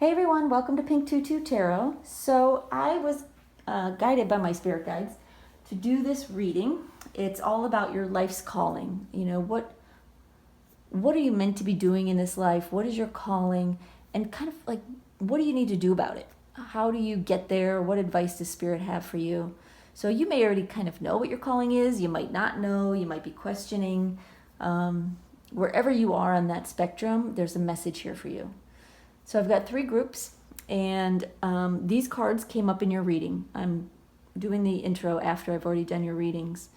Hey everyone, welcome to Pink Tutu Tarot. So I was guided by my spirit guides to do this reading. It's all about your life's calling. You know, what are you meant to be doing in this life? What is your calling? And kind of like, what do you need to do about it? How do you get there? What advice does Spirit have for you? So you may already kind of know what your calling is. You might not know. You might be questioning. Wherever you are on that spectrum, there's a message here for you. So I've got 3 groups, and these cards came up in your reading. I'm doing the intro after I've already done your readings.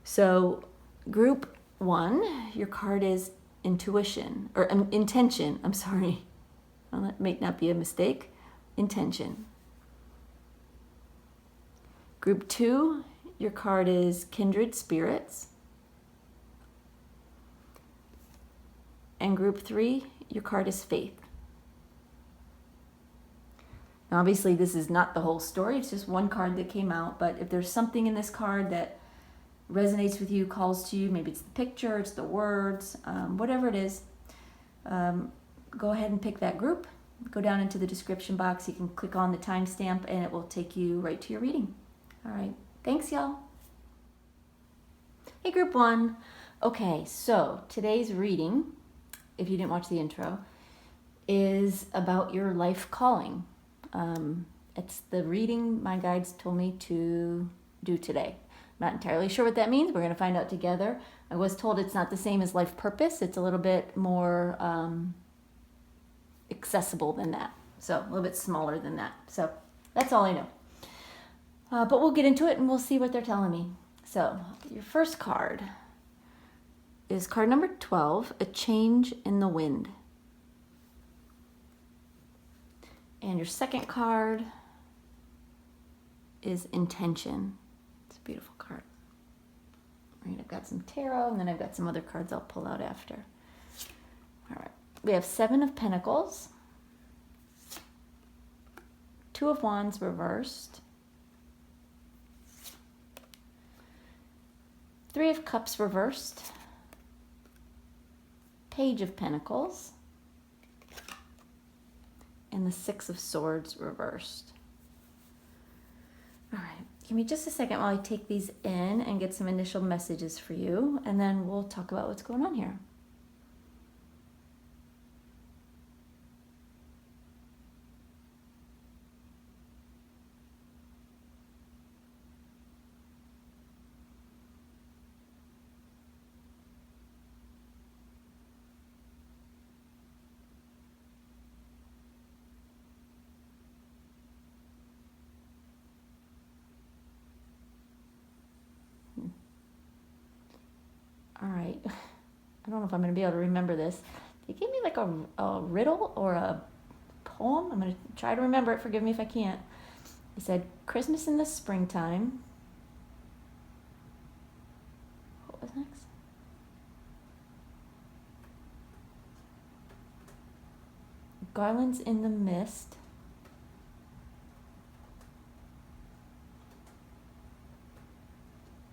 So group 1, your card is intuition, or intention, I'm sorry. Well, that may not be a mistake. Intention. Group 2, your card is kindred spirits. And group 3, your card is faith. Now, obviously, this is not the whole story. It's just one card that came out. But if there's something in this card that resonates with you, calls to you, maybe it's the picture, it's the words, whatever it is, go ahead and pick that group. Go down into the description box. You can click on the timestamp, and it will take you right to your reading. All right. Thanks, y'all. Hey, group 1. Okay, so today's reading, if you didn't watch the intro, is about your life calling. It's the reading my guides told me to do today. I'm not entirely sure what that means. We're going to find out together. I was told it's not the same as life purpose. It's a little bit more accessible than that. So a little bit smaller than that. So that's all I know. But we'll get into it and we'll see what they're telling me. So your first card is card number 12, A Change in the Wind. And your second card is Intention. It's a beautiful card. Right, I've got some tarot, and then I've got some other cards I'll pull out after. All right, we have 7 of Pentacles, 2 of Wands reversed, 3 of Cups reversed, Page of Pentacles, and the 6 of Swords reversed. All right, give me just a second while I take these in and get some initial messages for you, and then we'll talk about what's going on here. All right, I don't know if I'm going to be able to remember this. They gave me like a riddle or a poem. I'm going to try to remember it. Forgive me if I can't. It said, Christmas in the springtime. What was next? Garlands in the mist.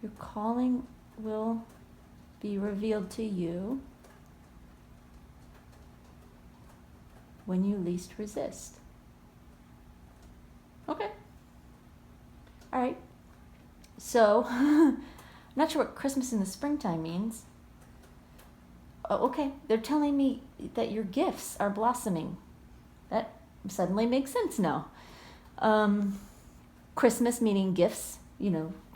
Your calling will be revealed to you when you least resist. Okay. All right. So, I'm not sure what Christmas in the springtime means. Oh, okay. They're telling me that your gifts are blossoming. That suddenly makes sense now. Christmas meaning gifts,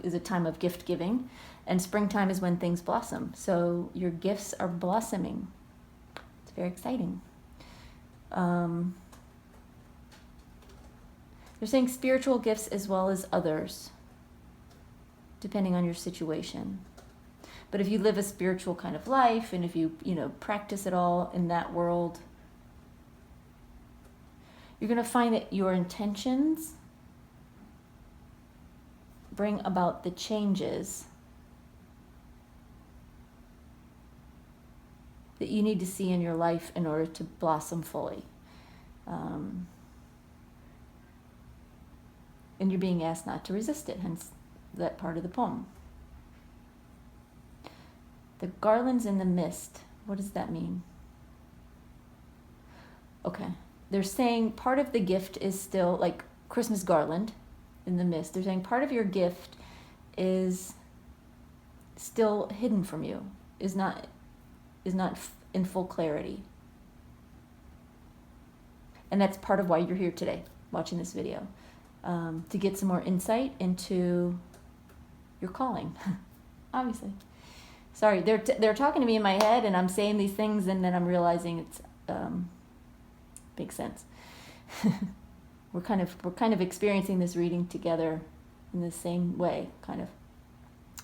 is a time of gift giving. And springtime is when things blossom. So your gifts are blossoming. It's very exciting. They're saying spiritual gifts as well as others, depending on your situation. But if you live a spiritual kind of life, and if you, practice it all in that world, you're going to find that your intentions bring about the changes that you need to see in your life in order to blossom fully. And you're being asked not to resist it, hence that part of the poem. The garlands in the mist, what does that mean? Okay, they're saying part of the gift is still like Christmas garland in the mist. They're saying part of your gift is still hidden from you, is not in full clarity. And that's part of why you're here today, watching this video, to get some more insight into your calling, obviously. Sorry, they're talking to me in my head, and I'm saying these things, and then I'm realizing it's makes sense. we're kind of experiencing this reading together in the same way, kind of.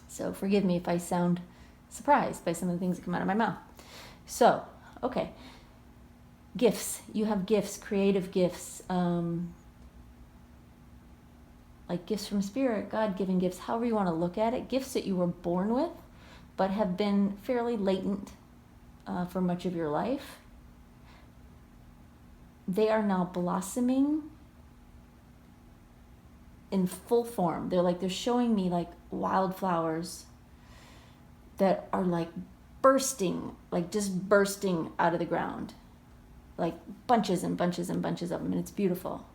So forgive me if I sound surprised by some of the things that come out of my mouth. So, okay. Gifts. You have gifts, creative gifts, like gifts from Spirit, God-given gifts, however you want to look at it. Gifts that you were born with, but have been fairly latent for much of your life. They are now blossoming in full form. They're showing me like wildflowers that are like bursting, like just bursting out of the ground. Like bunches and bunches and bunches of them, and it's beautiful.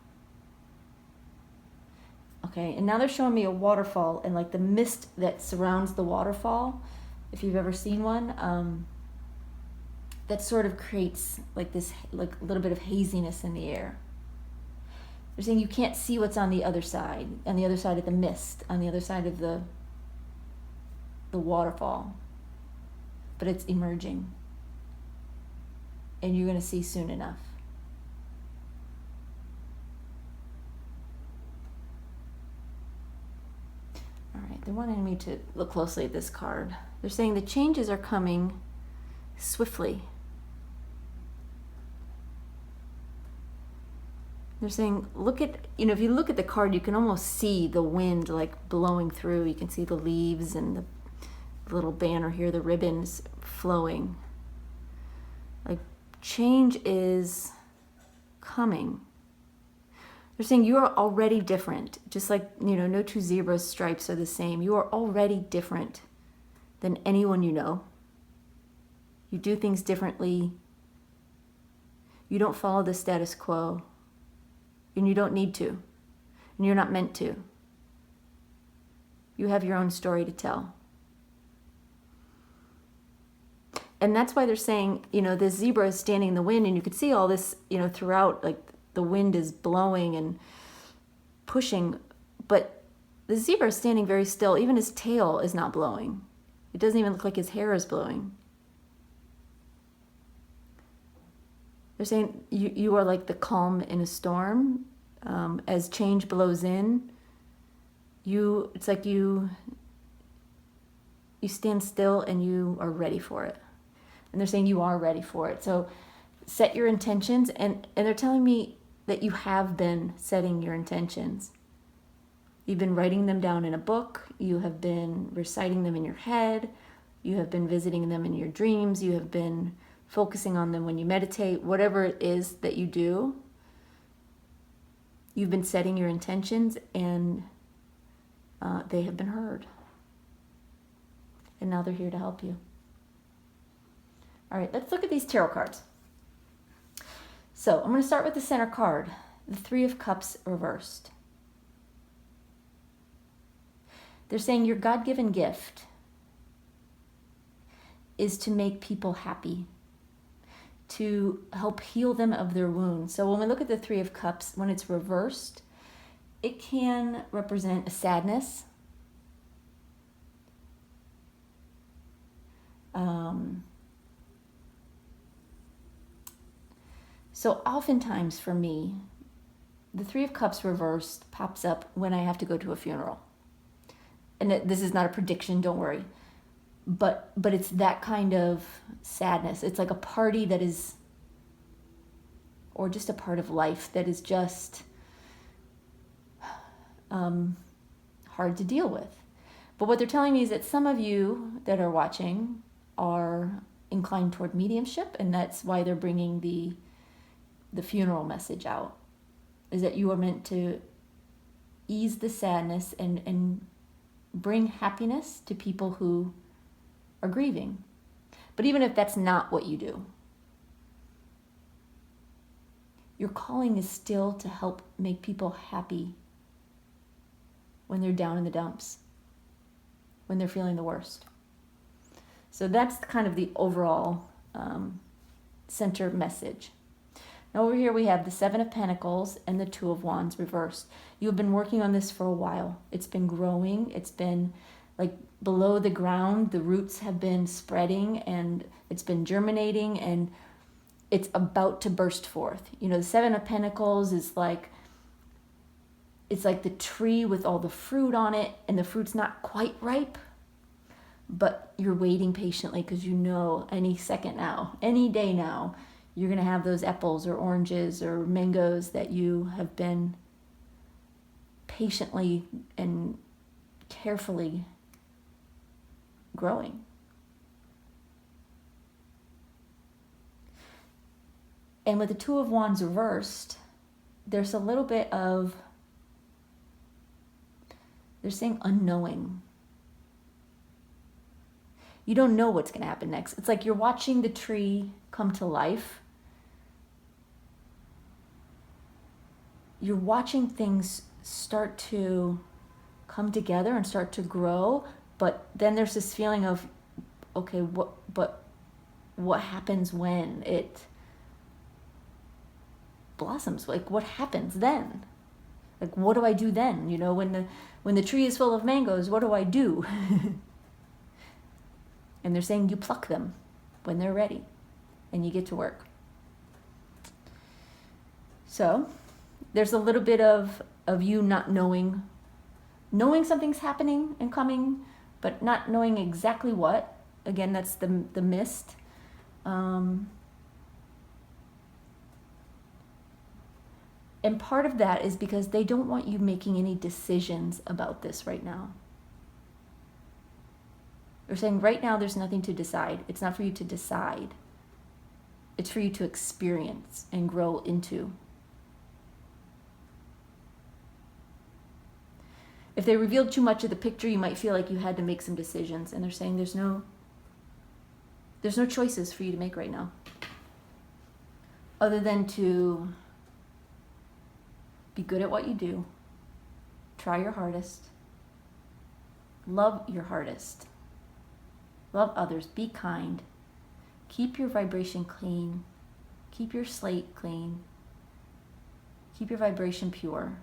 Okay, and now they're showing me a waterfall and like the mist that surrounds the waterfall, if you've ever seen one, that sort of creates like this, like a little bit of haziness in the air. They're saying you can't see what's on the other side of the mist, on the other side of the waterfall, but it's emerging. And you're going to see soon enough. All right, they're wanting me to look closely at this card. They're saying the changes are coming swiftly. They're saying, if you look at the card, you can almost see the wind like blowing through. You can see the leaves and the little banner here, the ribbons flowing. Like, change is coming. They're saying you are already different. Just like, no two zebra stripes are the same. You are already different than anyone you know. You do things differently. You don't follow the status quo. And you don't need to. And you're not meant to. You have your own story to tell. And that's why they're saying, this zebra is standing in the wind, and you could see all this, throughout, like the wind is blowing and pushing, but the zebra is standing very still. Even his tail is not blowing. It doesn't even look like his hair is blowing. They're saying you are like the calm in a storm. As change blows in, it's like you stand still and you are ready for it. And they're saying you are ready for it. So set your intentions, and they're telling me that you have been setting your intentions. You've been writing them down in a book. You have been reciting them in your head. You have been visiting them in your dreams. You have been focusing on them when you meditate. Whatever it is that you do, you've been setting your intentions, and they have been heard. And now they're here to help you. All right, let's look at these tarot cards. So I'm going to start with the center card, the Three of Cups reversed. They're saying your God-given gift is to make people happy, to help heal them of their wounds. So when we look at the Three of Cups, when it's reversed, it can represent a sadness, so oftentimes for me, the Three of Cups reversed pops up when I have to go to a funeral. And this is not a prediction, don't worry. But it's that kind of sadness. It's like a party that is, or just a part of life that is just hard to deal with. But what they're telling me is that some of you that are watching are inclined toward mediumship, and that's why they're bringing the funeral message out, is that you are meant to ease the sadness and bring happiness to people who are grieving. But even if that's not what you do, Your calling is still to help make people happy when they're down in the dumps, when they're feeling the worst. So that's kind of the overall center message. Now over here we have the Seven of Pentacles and the Two of Wands reversed. You've been working on this for a while. It's been growing. It's been like below the ground. The roots have been spreading and it's been germinating and it's about to burst forth. You know, the Seven of Pentacles is like, it's like the tree with all the fruit on it and the fruit's not quite ripe, but you're waiting patiently because you know any second now, any day now, you're going to have those apples or oranges or mangoes that you have been patiently and carefully growing. And with the Two of Wands reversed, there's a little bit of, they're saying unknowing. You don't know what's going to happen next. It's like you're watching the tree come to life. You're watching things start to come together and start to grow, but then there's this feeling of, okay, what happens when it blossoms? Like, what happens then? Like, what do I do then? You know, when the tree is full of mangoes, what do I do? And they're saying you pluck them when they're ready and you get to work. So there's a little bit of you not knowing something's happening and coming, but not knowing exactly what. Again, that's the mist. And part of that is because they don't want you making any decisions about this right now. They're saying right now there's nothing to decide. It's not for you to decide. It's for you to experience and grow into. If they revealed too much of the picture, you might feel like you had to make some decisions. And they're saying there's no choices for you to make right now. Other than to be good at what you do. Try your hardest. Love your hardest. Love others. Be kind. Keep your vibration clean. Keep your slate clean. Keep your vibration pure.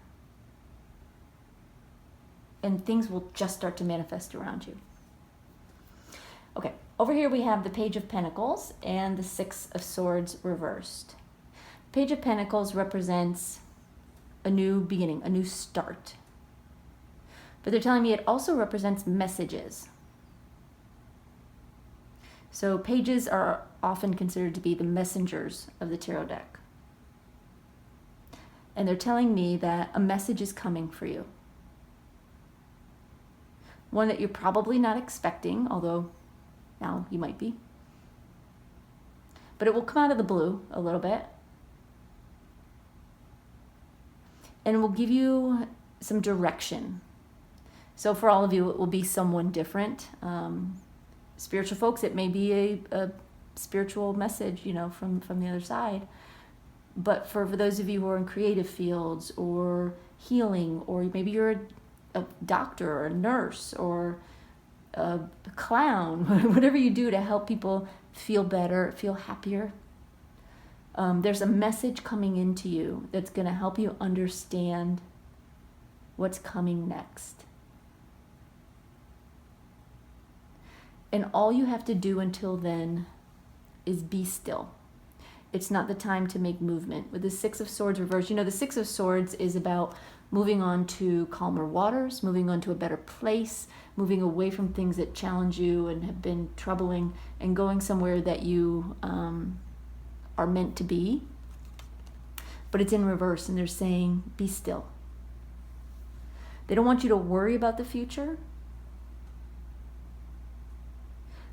And things will just start to manifest around you. Okay, over here we have the Page of Pentacles and the Six of Swords reversed. Page of Pentacles represents a new beginning, a new start. But they're telling me it also represents messages. So pages are often considered to be the messengers of the tarot deck. And they're telling me that a message is coming for you. One that you're probably not expecting, although now you might be. But it will come out of the blue a little bit. And it will give you some direction. So for all of you, it will be someone different. Spiritual folks, it may be a spiritual message, you know, from the other side. But for those of you who are in creative fields or healing, or maybe you're a doctor or a nurse or a clown, whatever you do to help people feel better, feel happier, there's a message coming into you that's going to help you understand what's coming next. And all you have to do until then is be still. It's not the time to make movement. With the Six of Swords reversed, you know, the Six of Swords is about moving on to calmer waters, moving on to a better place, moving away from things that challenge you and have been troubling, and going somewhere that you are meant to be. But it's in reverse, and they're saying, be still. They don't want you to worry about the future.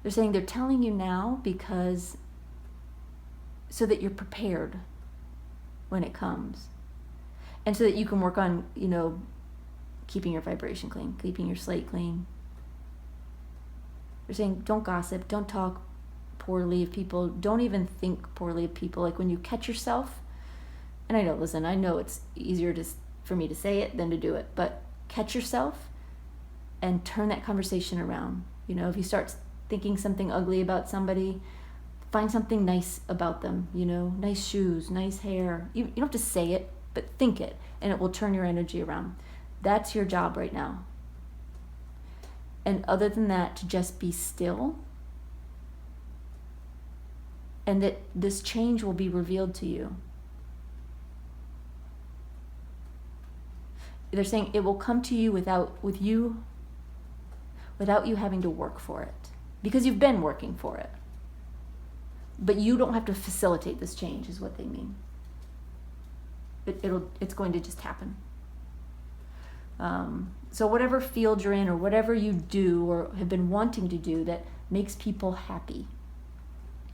They're saying they're telling you now because so that you're prepared when it comes. And so that you can work on, you know, keeping your vibration clean, keeping your slate clean. They're saying don't gossip, don't talk poorly of people, don't even think poorly of people. Like when you catch yourself, And I know, listen, I know it's easier for me to say it than to do it, but catch yourself and turn that conversation around. You know, if you start thinking something ugly about somebody, find something nice about them, you know, nice shoes, nice hair. You don't have to say it, but think it, and it will turn your energy around. That's your job right now. And other than that, to just be still, and that this change will be revealed to you. They're saying it will come to you without you having to work for it, because you've been working for it. But you don't have to facilitate this change, is what they mean. It's going to just happen. So whatever field you're in, or whatever you do or have been wanting to do that makes people happy,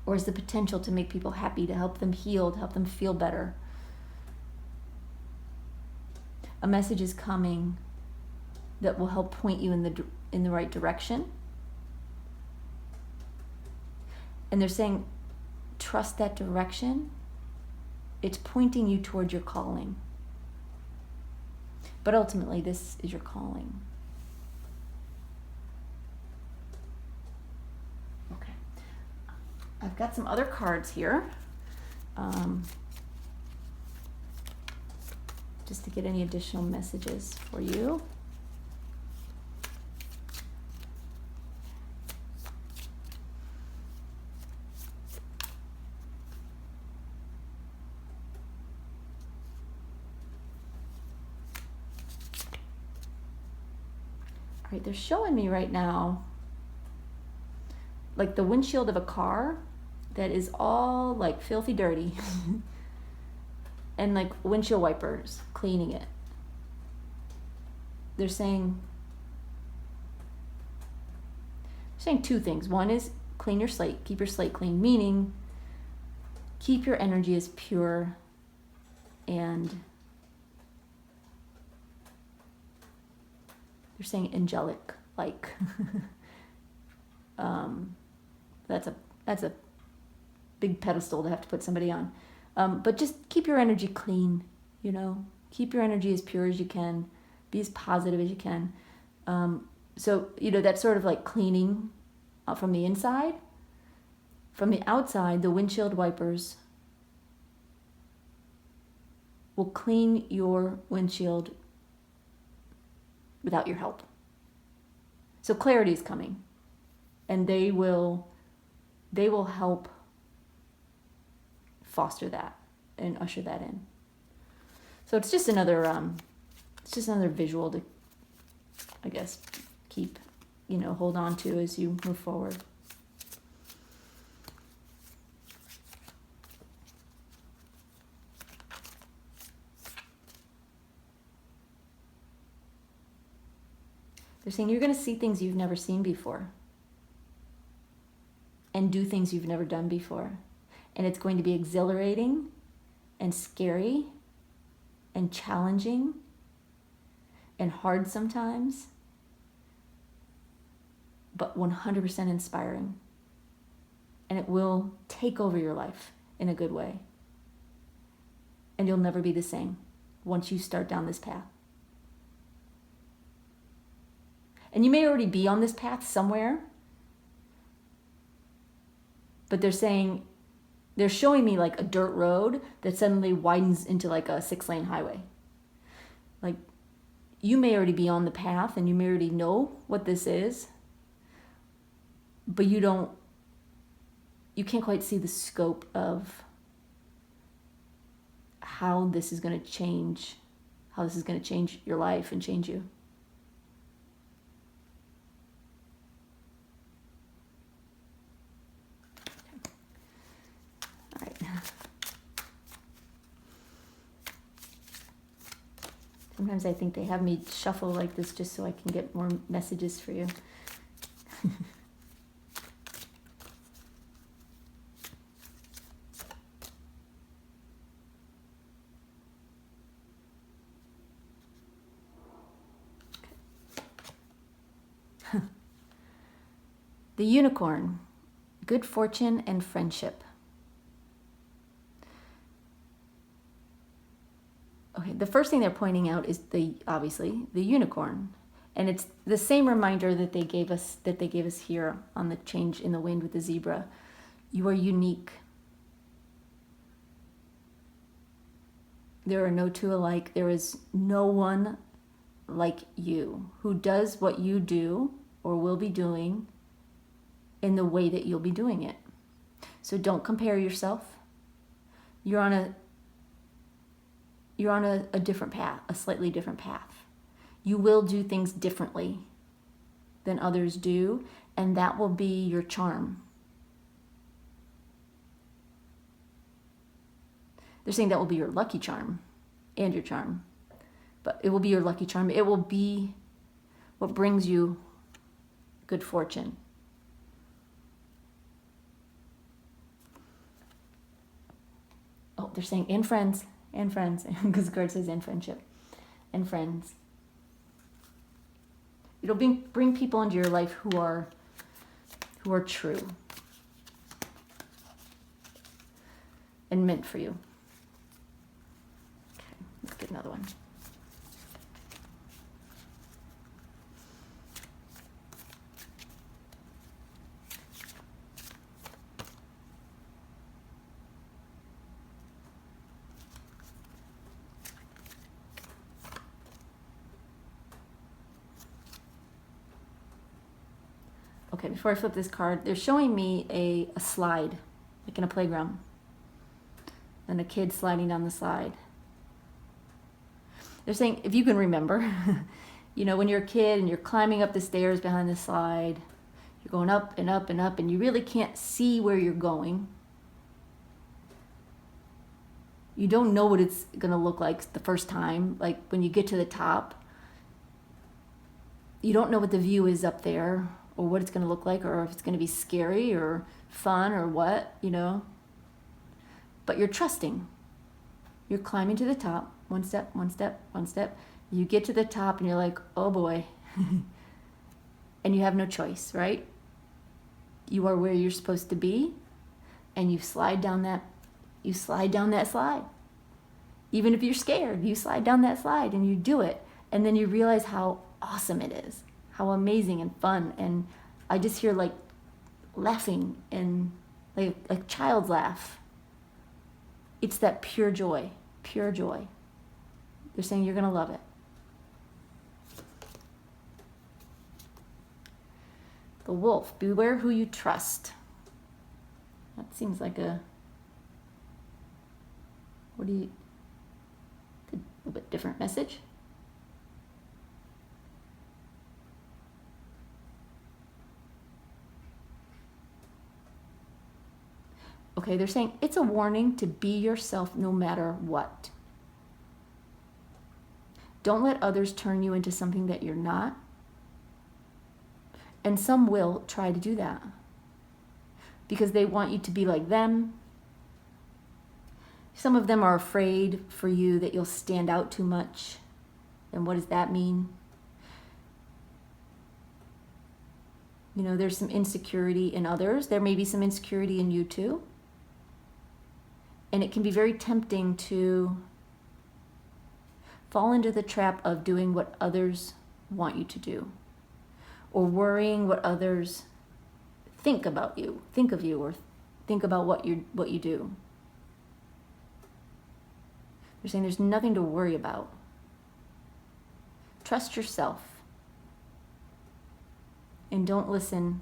or has the potential to make people happy, to help them heal, to help them feel better, a message is coming that will help point you in the right direction. And they're saying, trust that direction. It's pointing you toward your calling. But ultimately, this is your calling. Okay. I've got some other cards here. Just to get any additional messages for you. All right, they're showing me right now like the windshield of a car that is all like filthy dirty. And like windshield wipers cleaning it. They're saying two things. One is clean your slate, keep your slate clean, meaning keep your energy as pure and they're saying angelic like. That's a big pedestal to have to put somebody on. But just keep your energy clean, you know. Keep your energy as pure as you can. Be as positive as you can. So, you know, that's sort of like cleaning from the inside. From the outside, the windshield wipers will clean your windshield without your help. So clarity is coming. And they will help foster that and usher that in. So it's just another visual to, I guess, keep, you know, hold on to as you move forward. They're saying you're going to see things you've never seen before and do things you've never done before. And it's going to be exhilarating and scary and challenging and hard sometimes, but 100% inspiring. And it will take over your life in a good way. And you'll never be the same once you start down this path. And you may already be on this path somewhere, but they're showing me like a dirt road that suddenly widens into like a 6-lane highway. Like, you may already be on the path and you may already know what this is, but you can't quite see the scope of how this is going to change your life and change you. Sometimes I think they have me shuffle like this just so I can get more messages for you. The unicorn, good fortune and friendship. Okay, the first thing they're pointing out is obviously the unicorn. And it's the same reminder that they gave us here on the change in the wind with the zebra. You are unique. There are no two alike. There is no one like you who does what you do or will be doing in the way that you'll be doing it. So don't compare yourself. You're on a different path, a slightly different path. You will do things differently than others do, and that will be your charm. They're saying that will be your lucky charm and your charm. But it will be your lucky charm. It will be what brings you good fortune. Oh, they're saying and friends, because the card says and friendship, and friends. It'll bring people into your life who are true and meant for you. Okay, let's get another one. Okay, before I flip this card, they're showing me a slide, like in a playground, and a kid sliding down the slide. They're saying, if you can remember, when you're a kid and you're climbing up the stairs behind the slide, you're going up and up and up, and you really can't see where you're going. You don't know what it's going to look like the first time. Like when you get to the top, you don't know what the view is up there, or what it's going to look like, or if it's going to be scary or fun or what, But you're trusting. You're climbing to the top, one step, one step, one step. You get to the top and you're like, oh boy. And you have no choice, right? You are where you're supposed to be, and you slide down that slide. Even if you're scared, you slide down that slide and you do it. And then you realize how awesome it is. How amazing and fun, and I just hear like laughing and like a child's laugh. It's that pure joy, pure joy. They're saying you're gonna love it. The wolf, beware who you trust. That seems like a little bit different message. Okay, they're saying it's a warning to be yourself no matter what. Don't let others turn you into something that you're not. And some will try to do that because they want you to be like them. Some of them are afraid for you that you'll stand out too much. And what does that mean? There's some insecurity in others. There may be some insecurity in you too. And it can be very tempting to fall into the trap of doing what others want you to do, or worrying what others think of you, or think about what you do. They're saying there's nothing to worry about. Trust yourself and don't listen.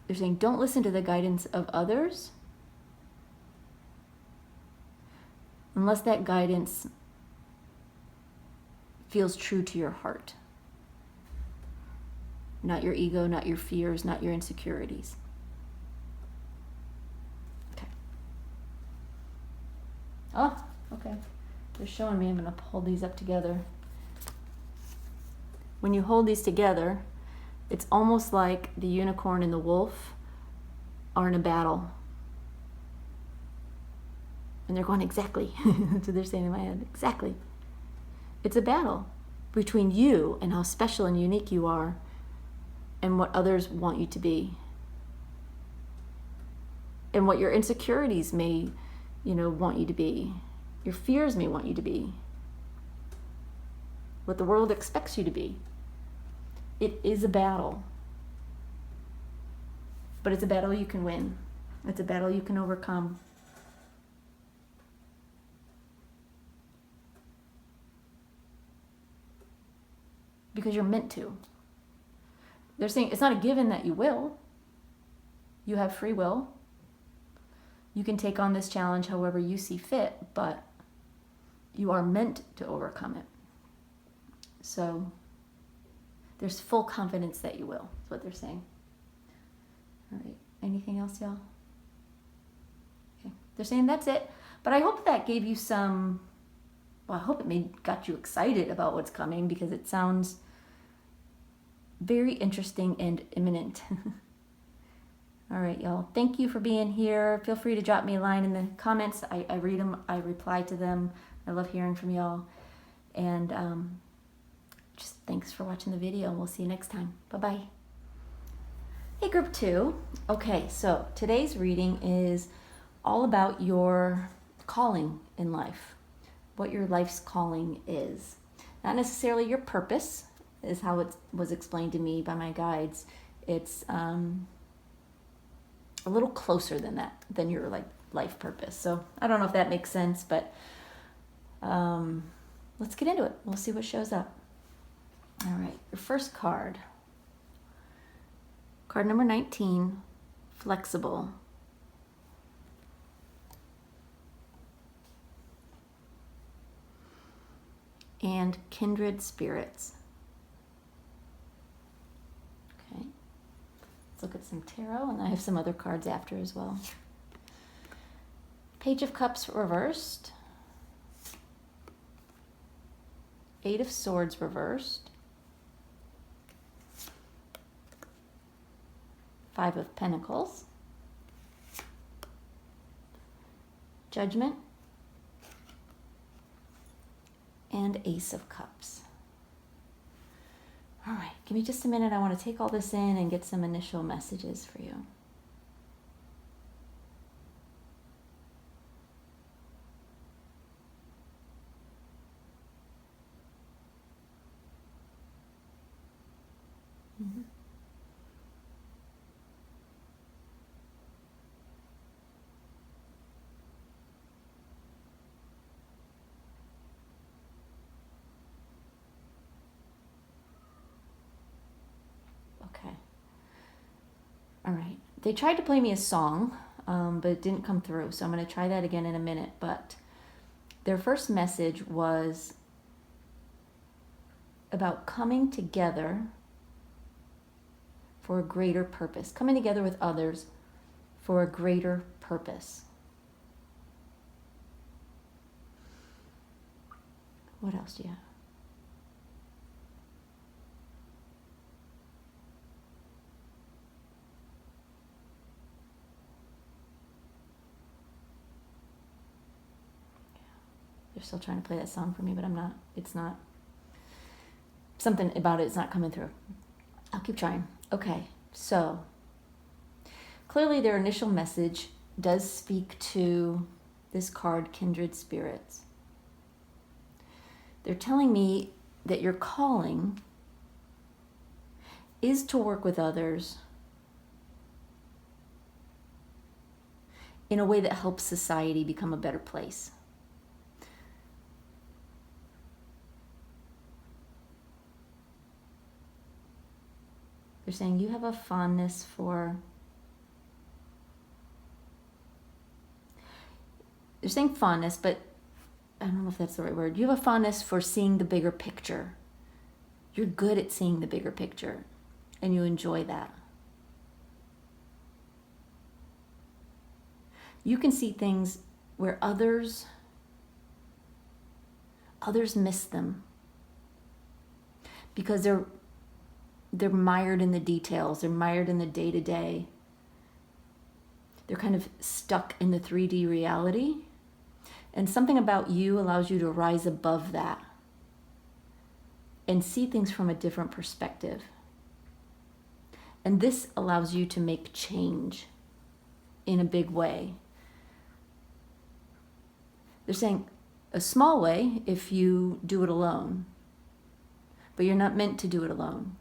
They're saying don't listen to the guidance of others unless that guidance feels true to your heart. Not your ego, not your fears, not your insecurities. Okay. Oh, okay. They're showing me. I'm going to hold these up together. When you hold these together, it's almost like the unicorn and the wolf are in a battle. And they're going, exactly. That's what they're saying in my head. Exactly. It's a battle between you and how special and unique you are and what others want you to be. And what your insecurities may want you to be. Your fears may want you to be. What the world expects you to be. It is a battle. But it's a battle you can win. It's a battle you can overcome. Because you're meant to. They're saying it's not a given that you will. You have free will. You can take on this challenge however you see fit, but you are meant to overcome it. So there's full confidence that you will. That's what they're saying. All right. Anything else, y'all? Okay. They're saying that's it. But I hope that gave you I hope it got you excited about what's coming, because it sounds very interesting and imminent. All right, y'all. Thank you for being here. Feel free to drop me a line in the comments. I read them. I reply to them. I love hearing from y'all. And just thanks for watching the video, and we'll see you next time. Bye-bye. Hey, group 2. Okay, so today's reading is all about your calling in life, what your life's calling is. Not necessarily your purpose, is how it was explained to me by my guides. It's a little closer than that, than your life purpose. So I don't know if that makes sense, but let's get into it. We'll see what shows up. All right, your first card. Card number 19, flexible. And kindred spirits. Okay, let's look at some tarot, and I have some other cards after as well. Page of Cups reversed. 8 of Swords reversed. 5 of Pentacles. Judgment. And Ace of Cups. All right, give me just a minute. I want to take all this in and get some initial messages for you. Mm-hmm. Okay. All right. They tried to play me a song, but it didn't come through. So I'm going to try that again in a minute. But their first message was about coming together for a greater purpose. Coming together with others for a greater purpose. What else do you have? They're still trying to play that song for me, but it's not, something about it's not coming through. I'll keep trying. Okay, so clearly their initial message does speak to this card, Kindred Spirits. They're telling me that your calling is to work with others in a way that helps society become a better place. They're saying you have a fondness for, they're saying fondness, but I don't know if that's the right word. You have a fondness for seeing the bigger picture. You're good at seeing the bigger picture, and you enjoy that. You can see things where others miss them because they're mired in the details. They're mired in the day-to-day. They're kind of stuck in the 3D reality. And something about you allows you to rise above that and see things from a different perspective. And this allows you to make change in a big way. They're saying a small way if you do it alone, but you're not meant to do it alone.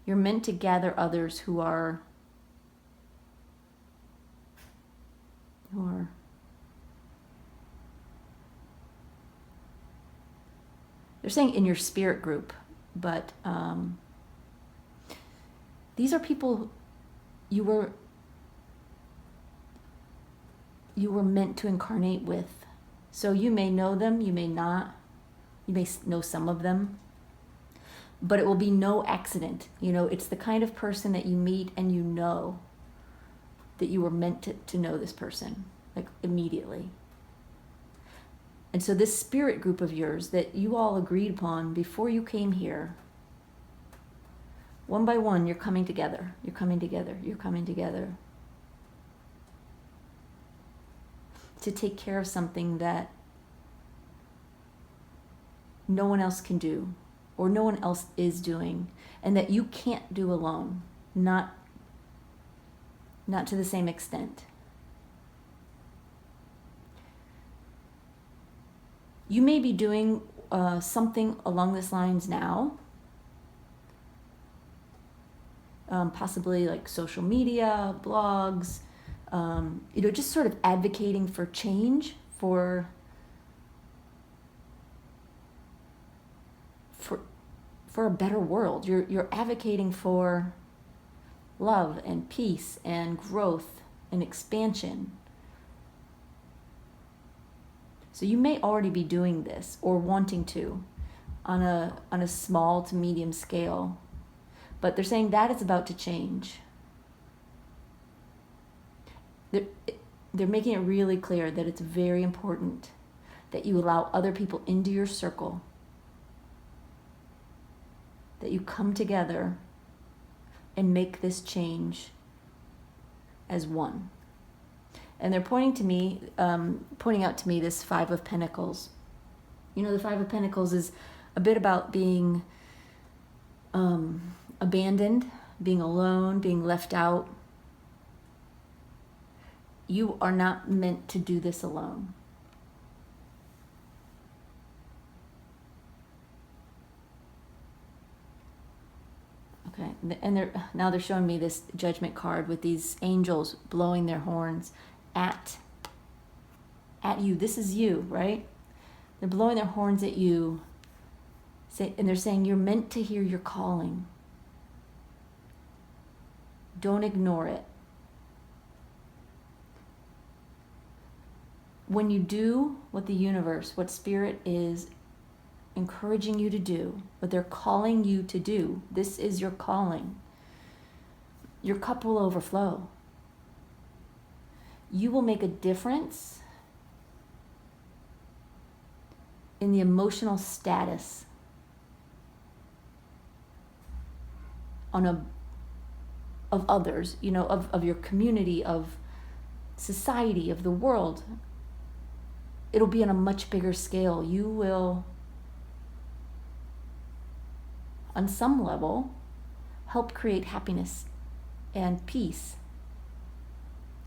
You're meant to gather others who are they're saying in your spirit group, but these are people you were meant to incarnate with. So you may know them, you may not, you may know some of them, but it will be no accident. It's the kind of person that you meet and you know that you were meant to know this person, like immediately. And so this spirit group of yours that you all agreed upon before you came here, one by one, you're coming together. You're coming together. You're coming together to take care of something that no one else can do, or no one else is doing, and that you can't do alone, not to the same extent. You may be doing something along this lines now, possibly like social media, blogs, just sort of advocating for change, for a better world. You're advocating for love and peace and growth and expansion. So you may already be doing this or wanting to on a small to medium scale, but they're saying that is about to change. They're making it really clear that it's very important that you allow other people into your circle, that you come together and make this change as one. And they're pointing out to me this Five of Pentacles. The Five of Pentacles is a bit about being abandoned, being alone, being left out. You are not meant to do this alone. Okay, and now they're showing me this Judgment card with these angels blowing their horns at you. This is you, right? They're blowing their horns at you, and they're saying you're meant to hear your calling. Don't ignore it. When you do what the universe, what Spirit is encouraging you to do, what they're calling you to do, this is your calling, your cup will overflow. You will make a difference in the emotional status of others, of your community, of society, of the world. It'll be on a much bigger scale. You will, on some level, help create happiness and peace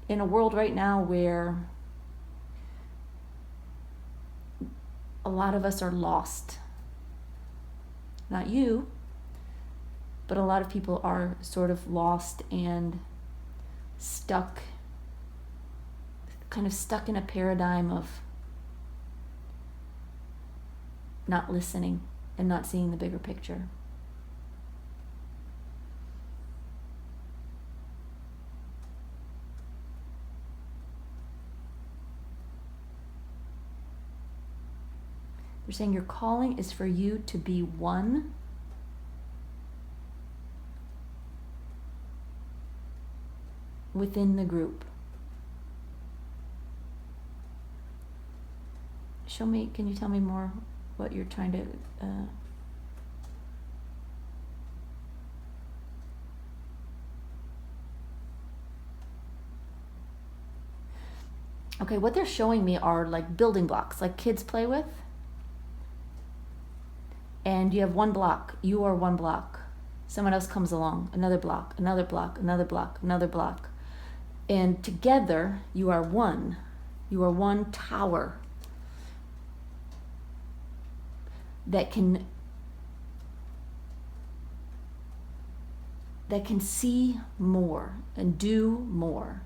in a world right now where a lot of us are lost. Not you, but a lot of people are sort of lost and stuck in a paradigm of not listening and not seeing the bigger picture. They're saying your calling is for you to be one within the group. Can you tell me more what you're trying to... Okay, what they're showing me are like building blocks, like kids play with. And you have one block, you are one block. Someone else comes along, another block, another block, another block, another block. And together, you are one. You are one tower. that can see more and do more,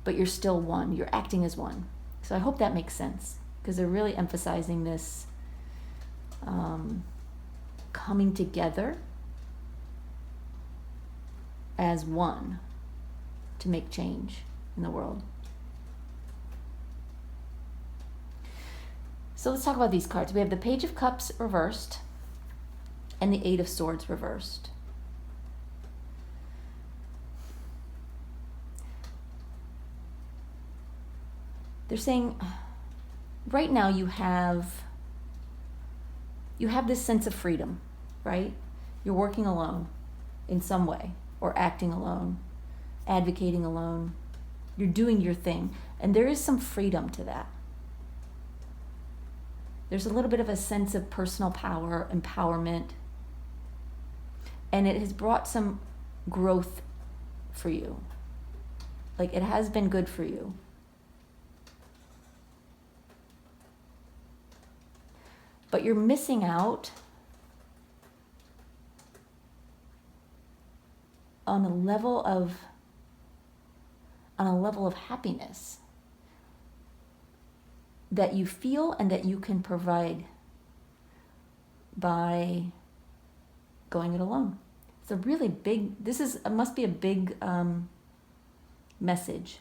but you're still one. You're acting as one. So I hope that makes sense, because they're really emphasizing this coming together as one to make change in the world. So let's talk about these cards. We have the Page of Cups reversed and the Eight of Swords reversed. They're saying right now you have this sense of freedom, right? You're working alone in some way, or acting alone, advocating alone. You're doing your thing, and there is some freedom to that. There's a little bit of a sense of personal power, empowerment, and it has brought some growth for you. Like, it has been good for you. But you're missing out on a level of happiness that you feel and that you can provide by going it alone. It's a really big, must be a big message.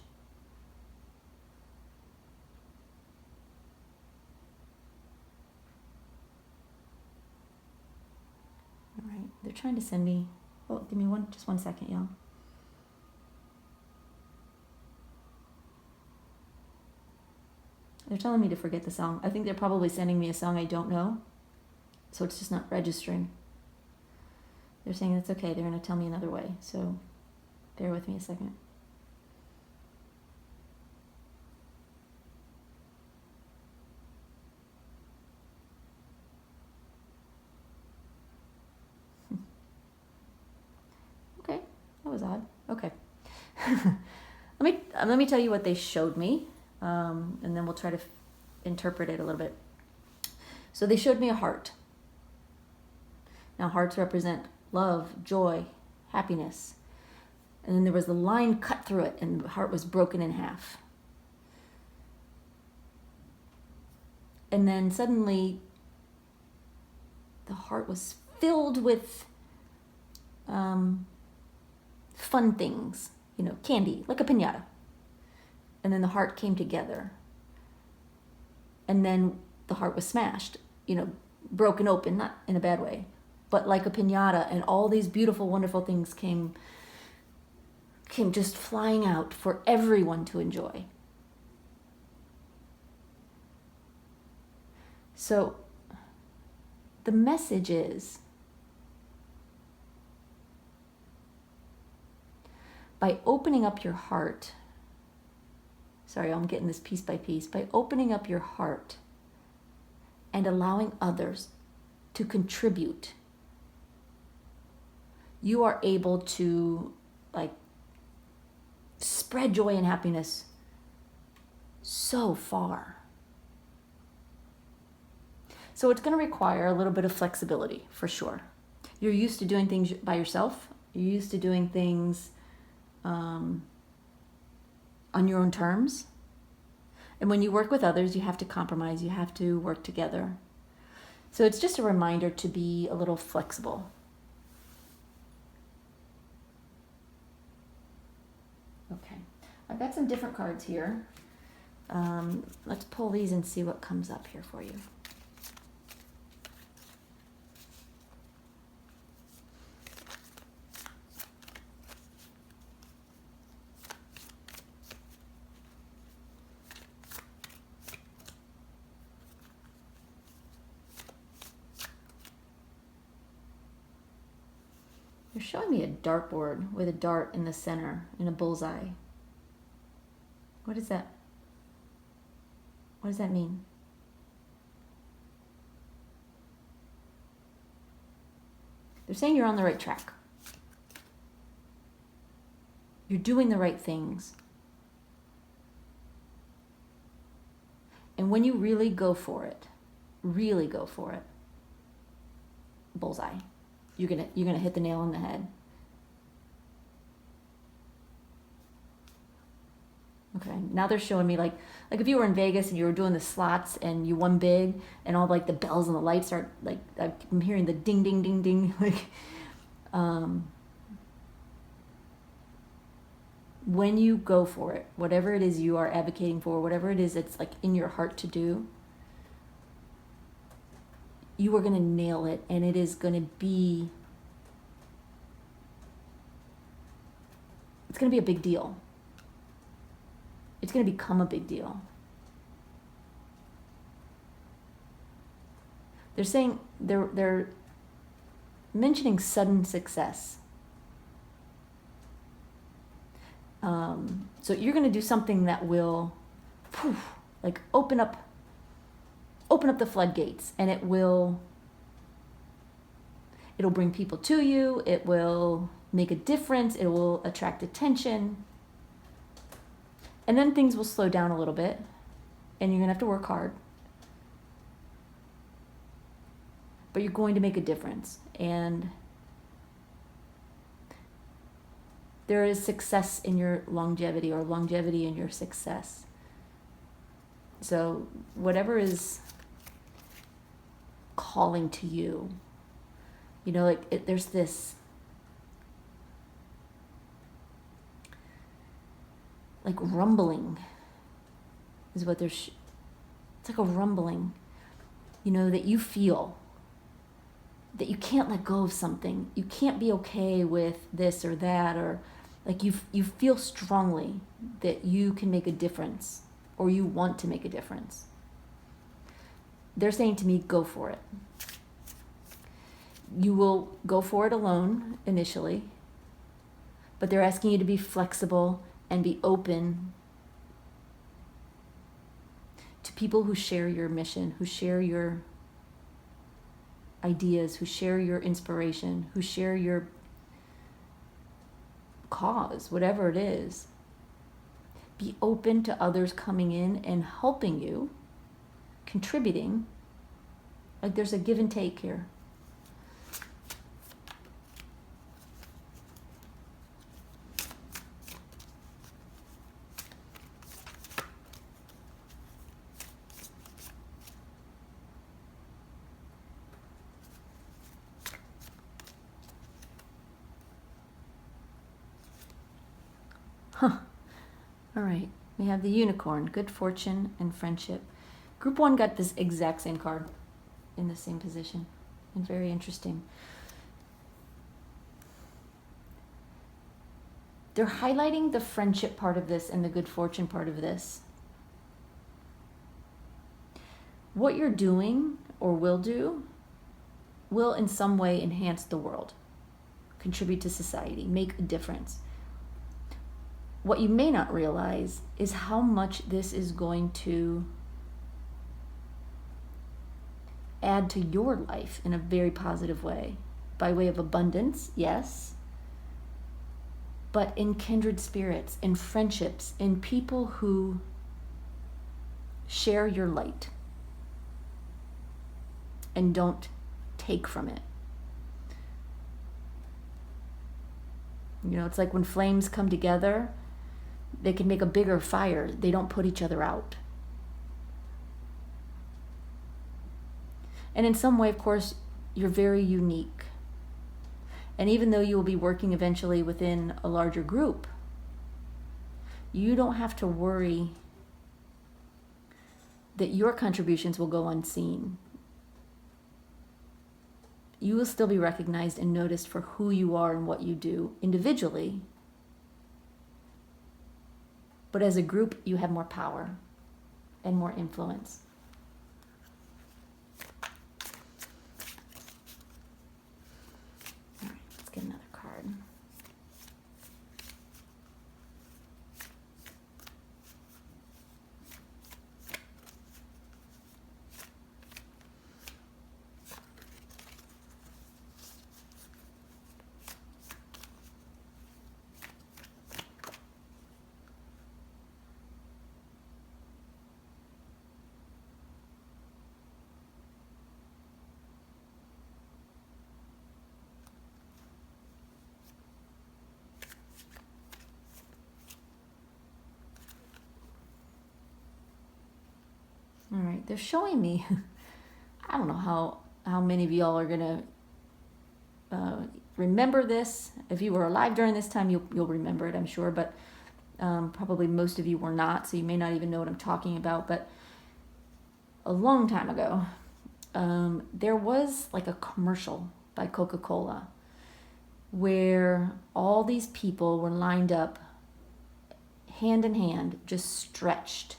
All right, they're trying to send me, give me just 1 second, y'all. They're telling me to forget the song. I think they're probably sending me a song I don't know, so it's just not registering. They're saying it's okay. They're going to tell me another way, so bear with me a second. Okay, that was odd. Okay. Let me tell you what they showed me. And then we'll try to interpret it a little bit. So they showed me a heart. Now, hearts represent love, joy, happiness. And then there was the line cut through it, and the heart was broken in half. And then suddenly, the heart was filled with fun things, candy, like a piñata. And then the heart came together. And then the heart was smashed, broken open, not in a bad way, but like a piñata, and all these beautiful, wonderful things came just flying out for everyone to enjoy. So the message is, by opening up your heart, sorry, I'm getting this piece by piece. By opening up your heart and allowing others to contribute, you are able to spread joy and happiness so far. So it's going to require a little bit of flexibility, for sure. You're used to doing things by yourself. You're used to doing things on your own terms. And when you work with others, you have to compromise, you have to work together. So it's just a reminder to be a little flexible. Okay, I've got some different cards here. Let's pull these and see what comes up here for you. You're showing me a dartboard with a dart in the center, in a bullseye. What is that? What does that mean? They're saying you're on the right track. You're doing the right things. And when you really go for it, bullseye. You're gonna hit the nail on the head. Okay, now they're showing me like if you were in Vegas and you were doing the slots and you won big and all like the bells and the lights are like, I'm hearing the ding, ding, ding, ding. Like, when you go for it, whatever it is you are advocating for, whatever it is that's like in your heart to do, you are going to nail it, and it is going to be, it's going to be a big deal. It's going to become a big deal. They're saying, they're mentioning sudden success. So you're going to do something that will, like open up the floodgates, and it'll bring people to you. It will make a difference. It will attract attention. And then things will slow down a little bit, and you're going to have to work hard. But you're going to make a difference. And there is success in your longevity, or longevity in your success. So whatever is calling to you, there's this like rumbling is what it's like a rumbling, that you feel that you can't let go of something. You can't be okay with this or that, or like you feel strongly that you can make a difference, or you want to make a difference. They're saying to me, go for it. You will go for it alone initially, but they're asking you to be flexible and be open to people who share your mission, who share your ideas, who share your inspiration, who share your cause, whatever it is. Be open to others coming in and helping you, contributing. Like there's a give and take here. All right, we have the unicorn, good fortune and friendship. Group 1 got this exact same card in the same position, and very interesting. They're highlighting the friendship part of this and the good fortune part of this. What you're doing or will do will in some way enhance the world, contribute to society, make a difference. What you may not realize is how much this is going to add to your life in a very positive way, by way of abundance, yes, but in kindred spirits, in friendships, in people who share your light and don't take from it. It's like when flames come together, they can make a bigger fire. They don't put each other out. And in some way, of course, you're very unique. And even though you will be working eventually within a larger group, you don't have to worry that your contributions will go unseen. You will still be recognized and noticed for who you are and what you do individually. But as a group, you have more power and more influence. All right, let's get another card. All right, they're showing me. I don't know how many of y'all are gonna remember this. If you were alive during this time, you'll remember it, I'm sure. But probably most of you were not, so you may not even know what I'm talking about. But a long time ago, there was like a commercial by Coca-Cola where all these people were lined up, hand in hand, just stretched,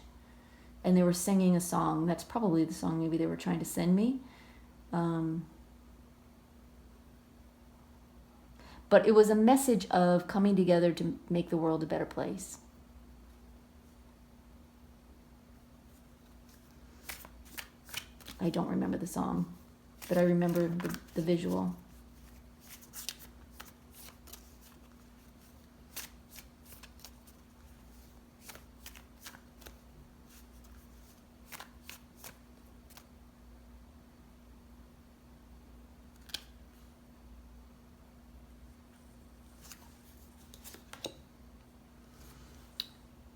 and they were singing a song. That's probably the song maybe they were trying to send me. But it was a message of coming together to make the world a better place. I don't remember the song, but I remember the visual.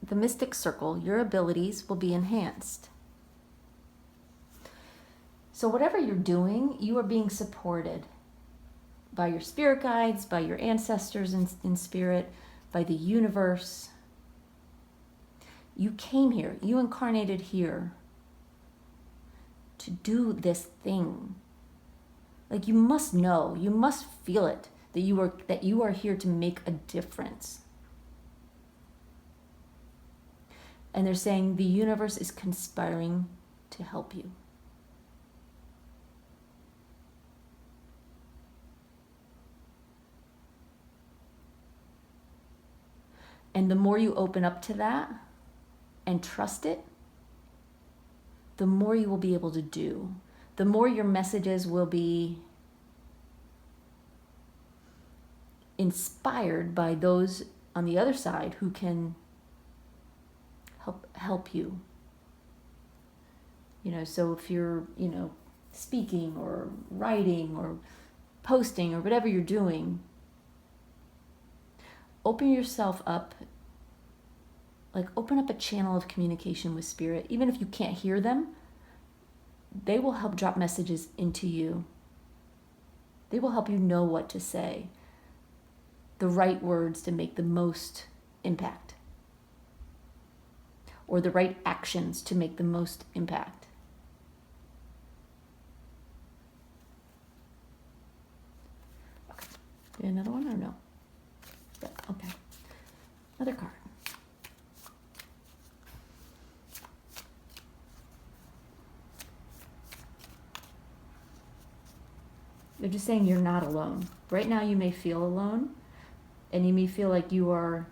The mystic circle, your abilities will be enhanced. So whatever you're doing, you are being supported by your spirit guides, by your ancestors in spirit, by the universe. You came here, you incarnated here to do this thing. Like, you must know, you must feel it, that you are here to make a difference. And they're saying the universe is conspiring to help you. And the more you open up to that and trust it, the more you will be able to do. The more your messages will be inspired by those on the other side who can help you. So if you're, speaking or writing or posting or whatever you're doing, open yourself up, like open up a channel of communication with spirit. Even if you can't hear them, they will help drop messages into you. They will help you know what to say, the right words to make the most impact, or the right actions to make the most impact. Okay. Do another one or no? Yeah, okay. Another card. They're just saying you're not alone. Right now you may feel alone, and you may feel like you are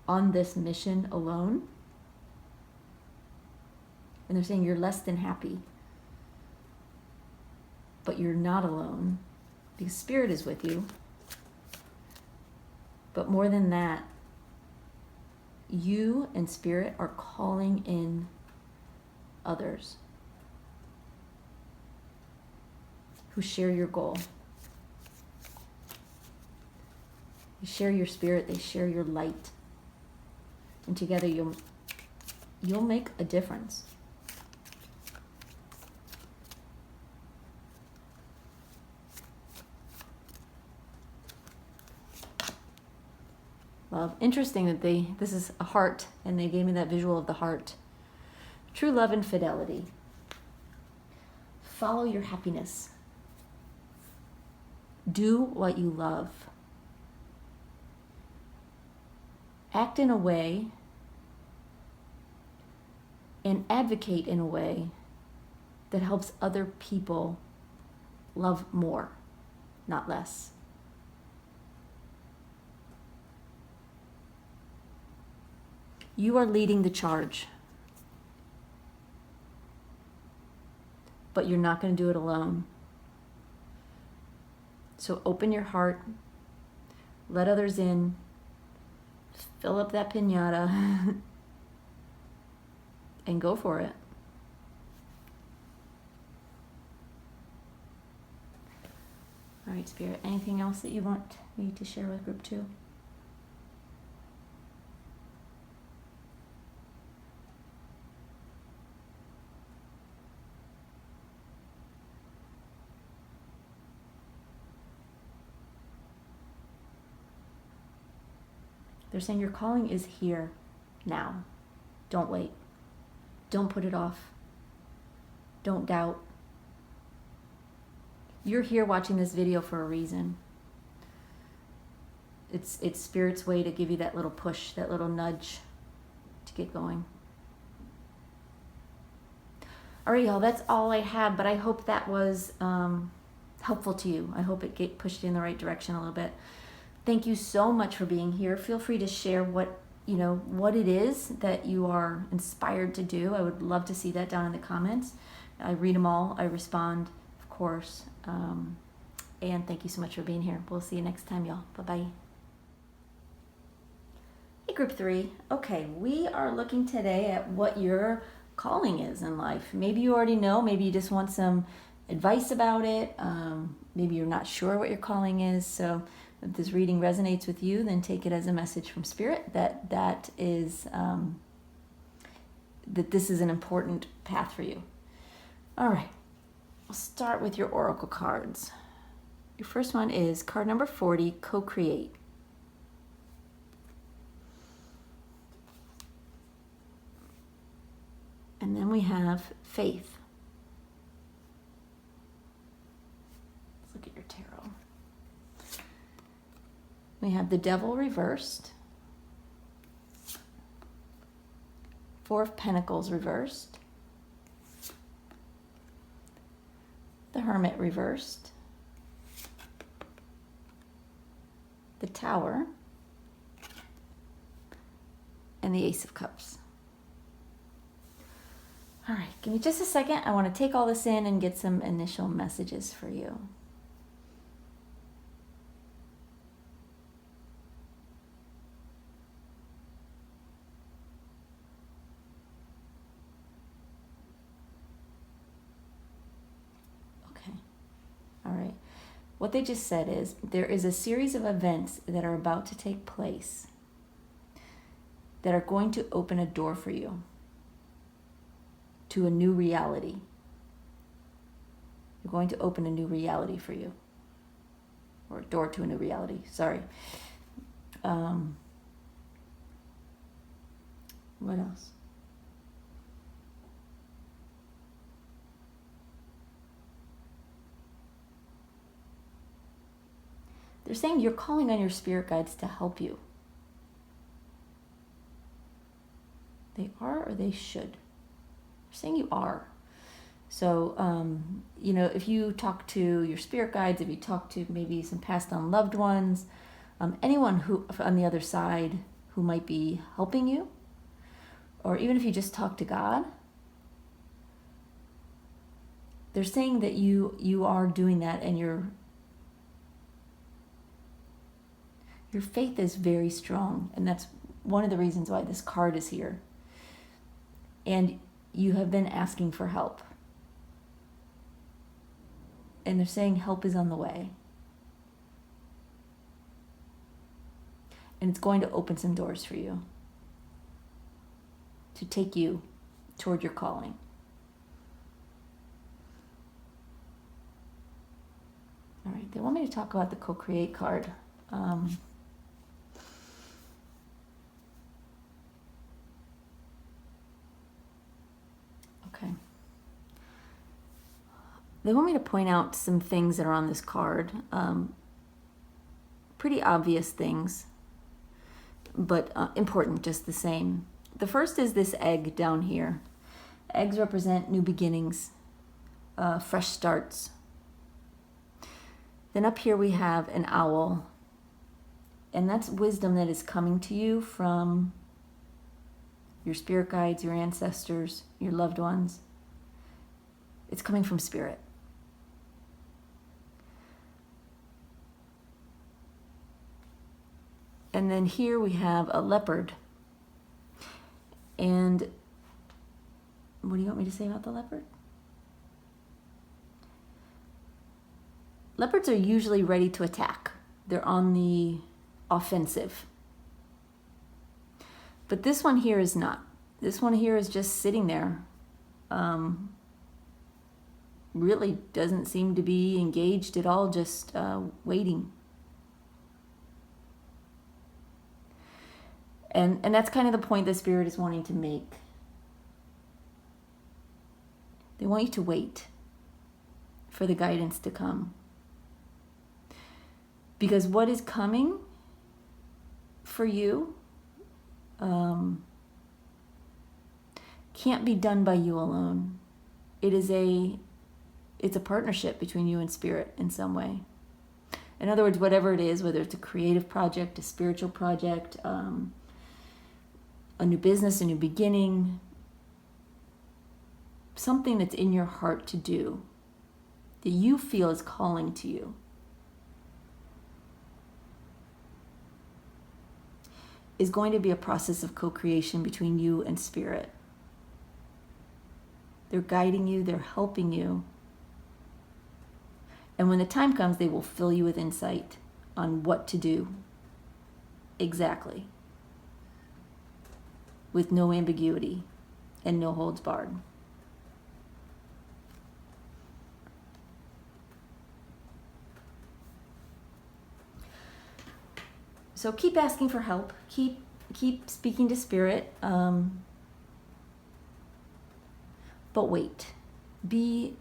on this mission alone. And they're saying you're less than happy. But you're not alone, because spirit is with you. But more than that, you and spirit are calling in others who share your goal. They share your spirit, they share your light. And together you'll make a difference. Love. Interesting that this is a heart, and they gave me that visual of the heart. True love and fidelity. Follow your happiness. Do what you love. Act in a way and advocate in a way that helps other people love more, not less. You are leading the charge, but you're not going to do it alone. So open your heart, let others in, fill up that piñata, and go for it. All right, Spirit, anything else that you want me to share with Group 2? They're saying your calling is here now. Don't wait. Don't put it off. Don't doubt. You're here watching this video for a reason. It's Spirit's way to give you that little push, that little nudge to get going. All right, y'all, that's all I have, but I hope that was helpful to you. I hope it pushed you in the right direction a little bit. Thank you so much for being here. Feel free to share what it is that you are inspired to do. I would love to see that down in the comments. I read them all. I respond, of course. And thank you so much for being here. We'll see you next time, y'all. Bye-bye. Hey, group 3. Okay, we are looking today at what your calling is in life. Maybe you already know. Maybe you just want some advice about it. Maybe you're not sure what your calling is. So if this reading resonates with you, then take it as a message from Spirit that this is an important path for you. All right, we'll start with your oracle cards. Your first one is card number 40, Co-Create. And then we have Faith. Let's look at your tarot. We have the Devil reversed. 4 of Pentacles reversed. The Hermit reversed. The Tower. And the Ace of Cups. All right, give me just a second. I want to take all this in and get some initial messages for you. Okay. All right. What they just said is there is a series of events that are about to take place that are going to open a door for you to a new reality. You're going to open a new reality for you. Or a door to a new reality, sorry. What else? They're saying you're calling on your spirit guides to help you. They are or they should? They're saying you are. So, if you talk to your spirit guides, if you talk to maybe some passed on loved ones, anyone who on the other side who might be helping you, or even if you just talk to God, they're saying that you are doing that, and your faith is very strong, and that's one of the reasons why this card is here. And you have been asking for help. And they're saying help is on the way. And it's going to open some doors for you to take you toward your calling. All right, they want me to talk about the Co-Create card. Okay. They want me to point out some things that are on this card. Pretty obvious things, but important just the same. The first is this egg down here. Eggs represent new beginnings, fresh starts. Then up here we have an owl, and that's wisdom that is coming to you from your spirit guides, your ancestors, your loved ones. It's coming from Spirit. And then here we have a leopard. And what do you want me to say about the leopard? Leopards are usually ready to attack. They're on the offensive. But this one here is not. This one here is just sitting there. Really doesn't seem to be engaged at all, just waiting. And that's kind of the point the Spirit is wanting to make. They want you to wait for the guidance to come. Because what is coming for you can't be done by you alone. It's a partnership between you and Spirit in some way. In other words, whatever it is, whether it's a creative project, a spiritual project, a new business, a new beginning, something that's in your heart to do, that you feel is calling to you, is going to be a process of co-creation between you and Spirit. They're guiding you, they're helping you. And when the time comes, they will fill you with insight on what to do exactly, with no ambiguity and no holds barred. So keep asking for help. Keep speaking to Spirit. But wait. Be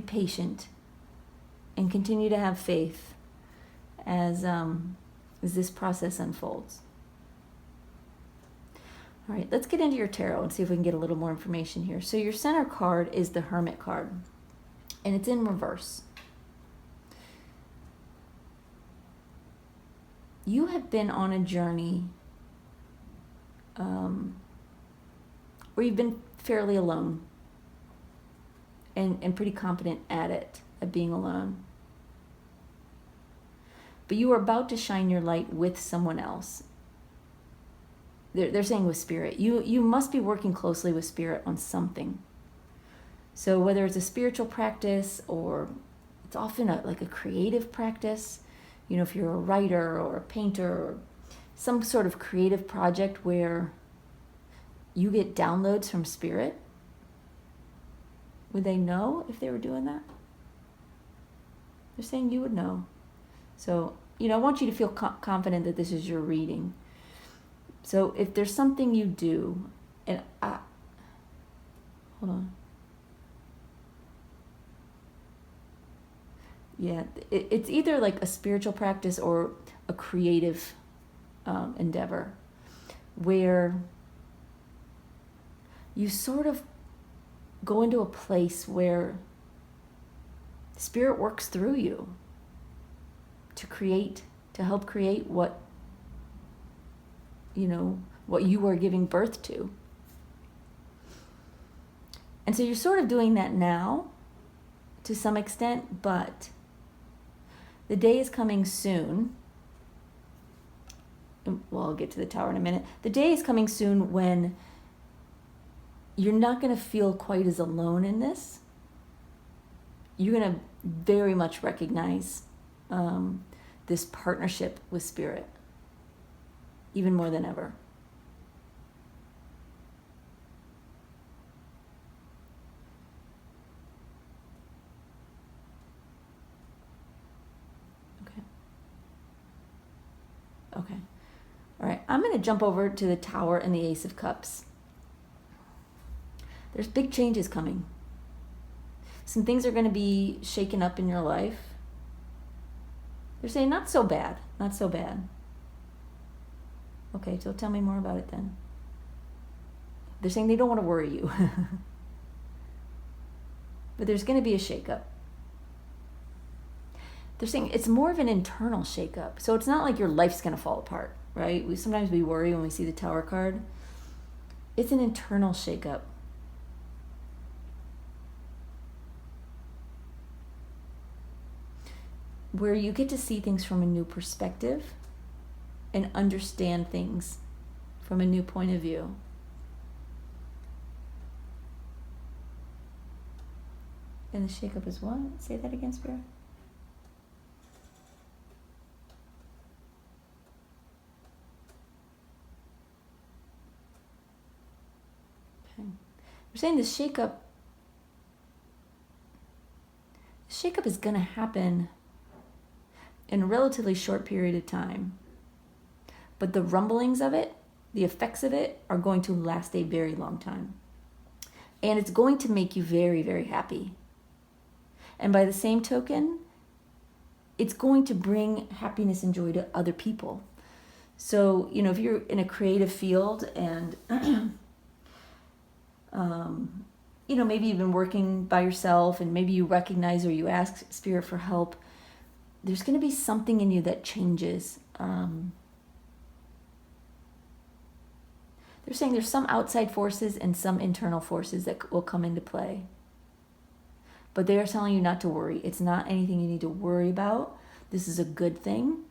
patient, and continue to have faith as this process unfolds. All right, let's get into your tarot and see if we can get a little more information here. So your center card is the Hermit card, and it's in reverse. You have been on a journey where you've been fairly alone and pretty competent at being alone. But you are about to shine your light with someone else. They're saying with Spirit. You must be working closely with Spirit on something. So whether it's a spiritual practice, or it's often like a creative practice, you know, if you're a writer or a painter or some sort of creative project where you get downloads from Spirit, would they know if they were doing that? They're saying you would know. So, you know, I want you to feel confident that this is your reading. So if there's something you do, and hold on. Yeah, it's either like a spiritual practice or a creative endeavor where you sort of go into a place where Spirit works through you to help create what you are giving birth to. And so you're sort of doing that now to some extent, but the day is coming soon. Well, I'll get to the Tower in a minute. The day is coming soon when you're not going to feel quite as alone in this. You're going to very much recognize this partnership with Spirit, even more than ever. Okay. All right. I'm going to jump over to the Tower and the Ace of Cups. There's big changes coming. Some things are going to be shaken up in your life. They're saying not so bad, not so bad. Okay, so tell me more about it then. They're saying they don't want to worry you. But there's going to be a shakeup. They're saying it's more of an internal shakeup. So it's not like your life's going to fall apart, right? Sometimes we worry when we see the Tower card. It's an internal shakeup. Where you get to see things from a new perspective and understand things from a new point of view. And the shakeup is what? Say that again, Spirit. Okay. We're saying the shakeup is going to happen in a relatively short period of time. But the rumblings of it the effects of it are going to last a very long time. And it's going to make you very, very happy. And by the same token, it's going to bring happiness and joy to other people. So, if you're in a creative field and, maybe you've been working by yourself and maybe you recognize or you ask Spirit for help, there's going to be something in you that changes. They're saying there's some outside forces and some internal forces that will come into play. But they are telling you not to worry. It's not anything you need to worry about. This is a good thing.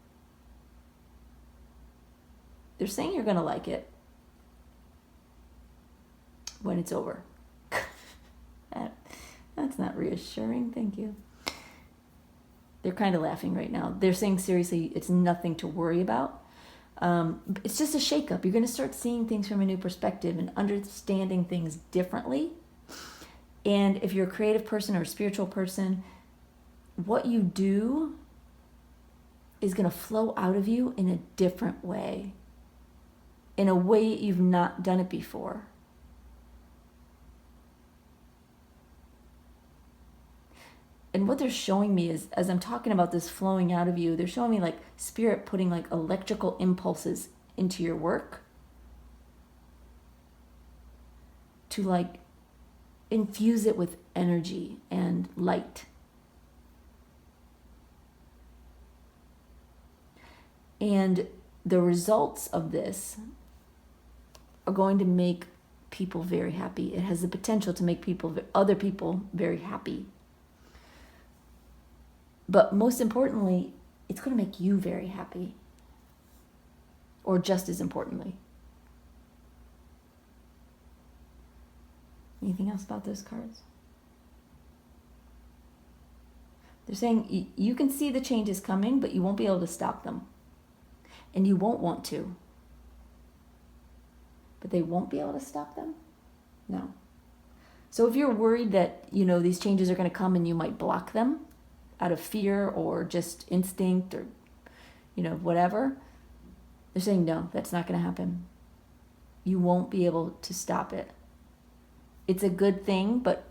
They're saying you're going to like it when it's over. That's not reassuring. Thank you. They're kind of laughing right now. They're saying seriously, it's nothing to worry about. It's just a shakeup. You're going to start seeing things from a new perspective and understanding things differently. And if you're a creative person or a spiritual person, what you do is going to flow out of you in a different way, in a way you've not done it before. And what they're showing me is, as I'm talking about this flowing out of you, they're showing me like Spirit putting like electrical impulses into your work to like infuse it with energy and light. And the results of this are going to make people very happy. It has the potential to make other people very happy. But most importantly, it's going to make you very happy. Or just as importantly. Anything else about those cards? They're saying you can see the changes coming, but you won't be able to stop them. And you won't want to. But they won't be able to stop them? No. So if you're worried that, these changes are going to come and you might block them out of fear or just instinct or, whatever, they're saying, no, that's not going to happen. You won't be able to stop it. It's a good thing, but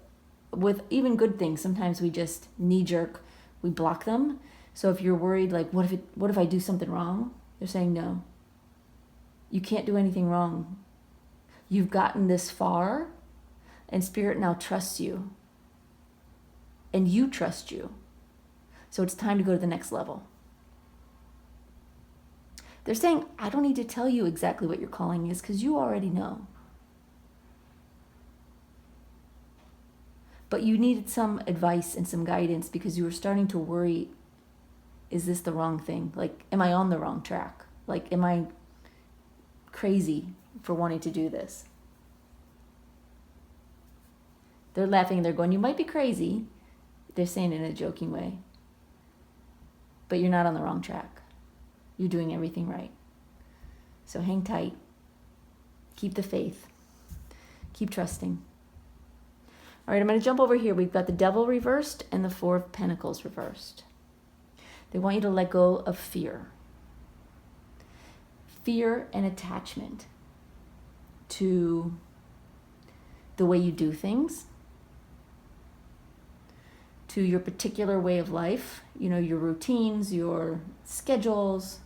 with even good things, sometimes we just knee-jerk, we block them. So if you're worried, like, what if I do something wrong? They're saying, no, you can't do anything wrong. You've gotten this far, and Spirit now trusts you. And you trust you. So it's time to go to the next level. They're saying, I don't need to tell you exactly what your calling is because you already know. But you needed some advice and some guidance because you were starting to worry, is this the wrong thing? Like, am I on the wrong track? Like, am I crazy for wanting to do this? They're laughing. They're going, you might be crazy. They're saying it in a joking way. But you're not on the wrong track. You're doing everything right. So hang tight. Keep the faith. Keep trusting. All right, I'm going to jump over here. We've got the Devil reversed and the Four of Pentacles reversed. They want you to let go of fear. Fear and attachment to the way you do things, to your particular way of life, your routines, your schedules.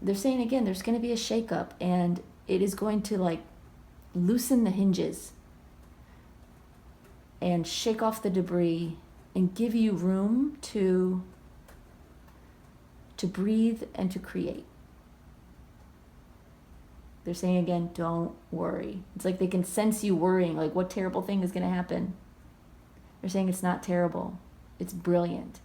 They're saying again, there's going to be a shakeup and it is going to loosen the hinges and shake off the debris and give you room to breathe and to create. They're saying again, don't worry. It's like they can sense you worrying, like what terrible thing is going to happen. They're saying it's not terrible. It's brilliant.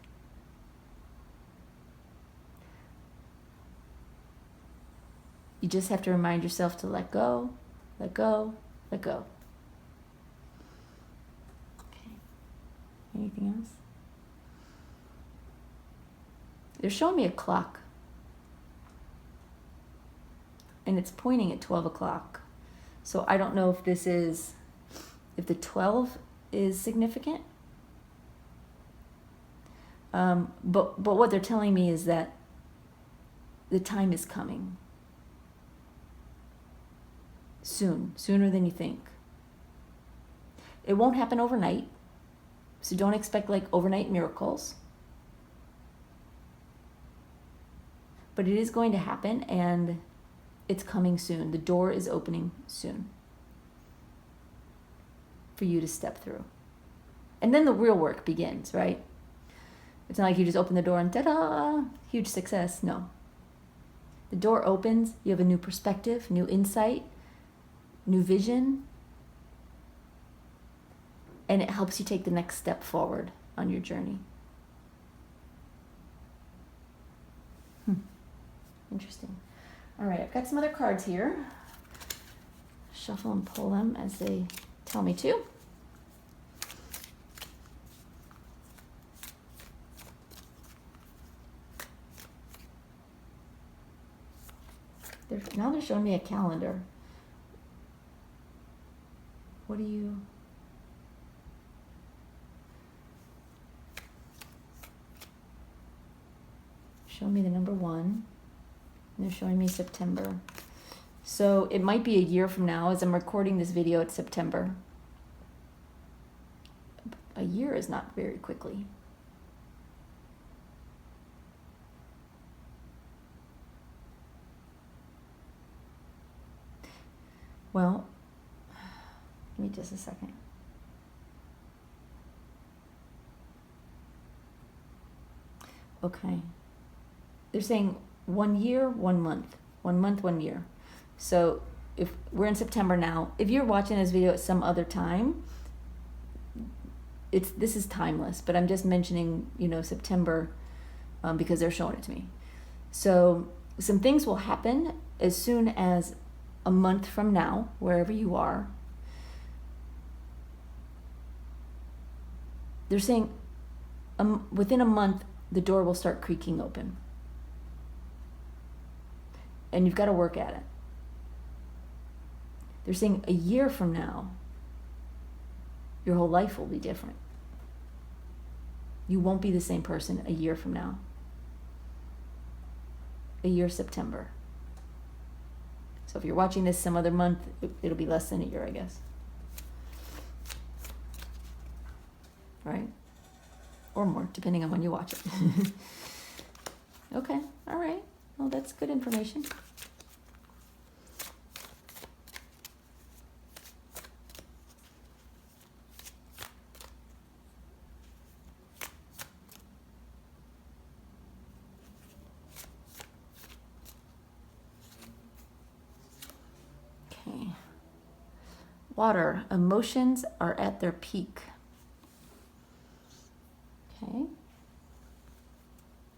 You just have to remind yourself to let go, let go, let go. Okay. Anything else? They're showing me a clock. And it's pointing at 12 o'clock. So I don't know if the 12 is significant. But what they're telling me is that the time is coming. Soon, sooner than you think. It won't happen overnight, so don't expect like overnight miracles. But it is going to happen, and it's coming soon. The door is opening soon for you to step through. And then the real work begins, right? It's not like you just open the door and ta-da, huge success. No. The door opens, you have a new perspective, new insight, new vision, and it helps you take the next step forward on your journey. Interesting. All right, I've got some other cards here. Shuffle and pull them as they tell me to. Now they're showing me a calendar. What do you... Show me the number 1. And they're showing me September. So it might be a year from now. As I'm recording this video, it's September. A year is not very quickly. Well, give me just a second. Okay. They're saying 1 year, 1 month. 1 month, 1 year. So if we're in September now, if you're watching this video at some other time, this is timeless, but I'm just mentioning, September because they're showing it to me. So some things will happen as soon as a month from now, wherever you are. They're saying within a month, the door will start creaking open. And you've got to work at it. They're saying a year from now, your whole life will be different. You won't be the same person a year from now. A year September. So if you're watching this some other month, it'll be less than a year, I guess. Right? Or more, depending on when you watch it. Okay, all right. Well, that's good information. Okay. Water. Emotions are at their peak. Okay.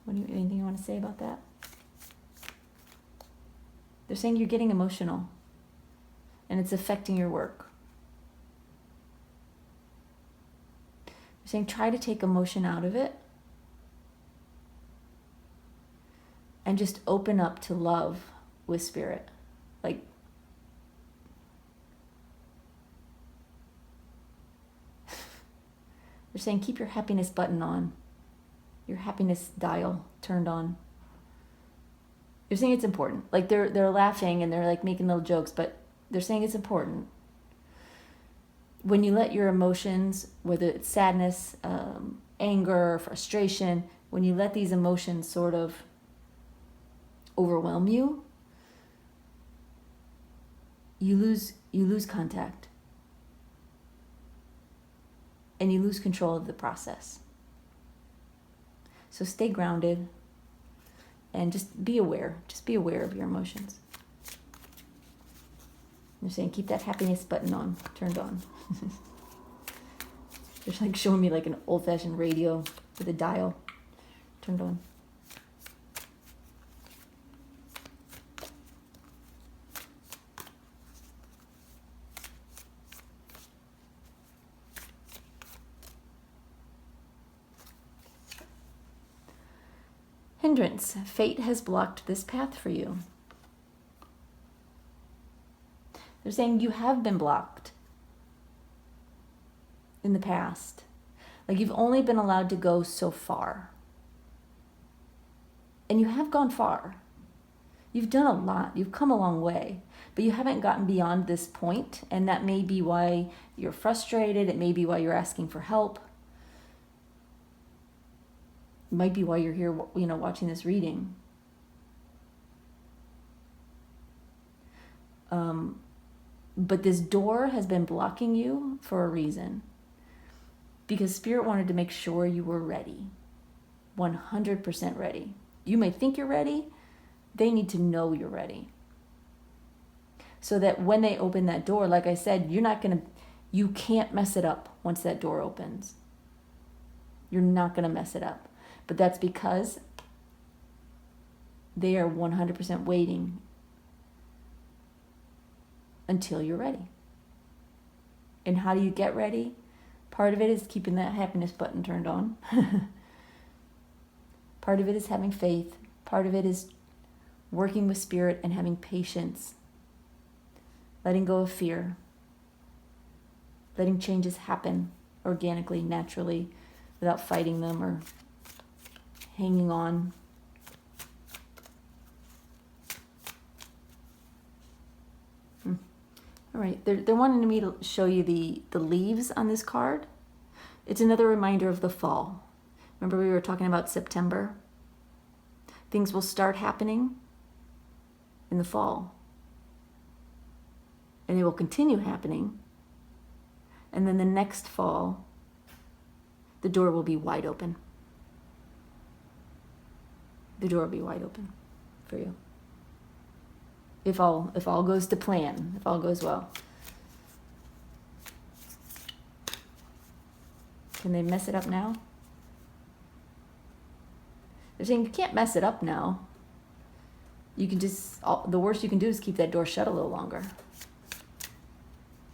Anything you want to say about that? They're saying you're getting emotional and it's affecting your work. They're saying try to take emotion out of it and just open up to love with spirit. Like, they're saying keep your happiness button on, your happiness dial turned on. They're saying it's important. Like they're laughing and they're like making little jokes, but they're saying it's important. When you let your emotions, whether it's sadness, anger, frustration, when you let these emotions sort of overwhelm you, you lose contact. And you lose control of the process. So stay grounded. And just be aware. Just be aware of your emotions. They're saying keep that happiness button on, turned on. They're like showing me like an old-fashioned radio with a dial turned on. Hindrance. Fate has blocked this path for you. They're saying you have been blocked in the past. Like you've only been allowed to go so far. And you have gone far. You've done a lot. You've come a long way, but you haven't gotten beyond this point, and that may be why you're frustrated. It may be why you're asking for help. It might be why you're here, watching this reading. But this door has been blocking you for a reason, because Spirit wanted to make sure you were ready, 100% ready. You may think you're ready. They need to know you're ready. So that when they open that door, like I said, you can't mess it up once that door opens. You're not going to mess it up. But that's because they are 100% waiting until you're ready. And how do you get ready? Part of it is keeping that happiness button turned on. Part of it is having faith. Part of it is working with Spirit and having patience. Letting go of fear. Letting changes happen organically, naturally, without fighting them or hanging on. All right, they're wanting me to show you the leaves on this card. It's another reminder of the fall. Remember we were talking about September? Things will start happening in the fall. And they will continue happening. And then the next fall, the door will be wide open. The door will be wide open for you. If all goes to plan, if all goes well. Can they mess it up now? They're saying you can't mess it up now. You can the worst you can do is keep that door shut a little longer.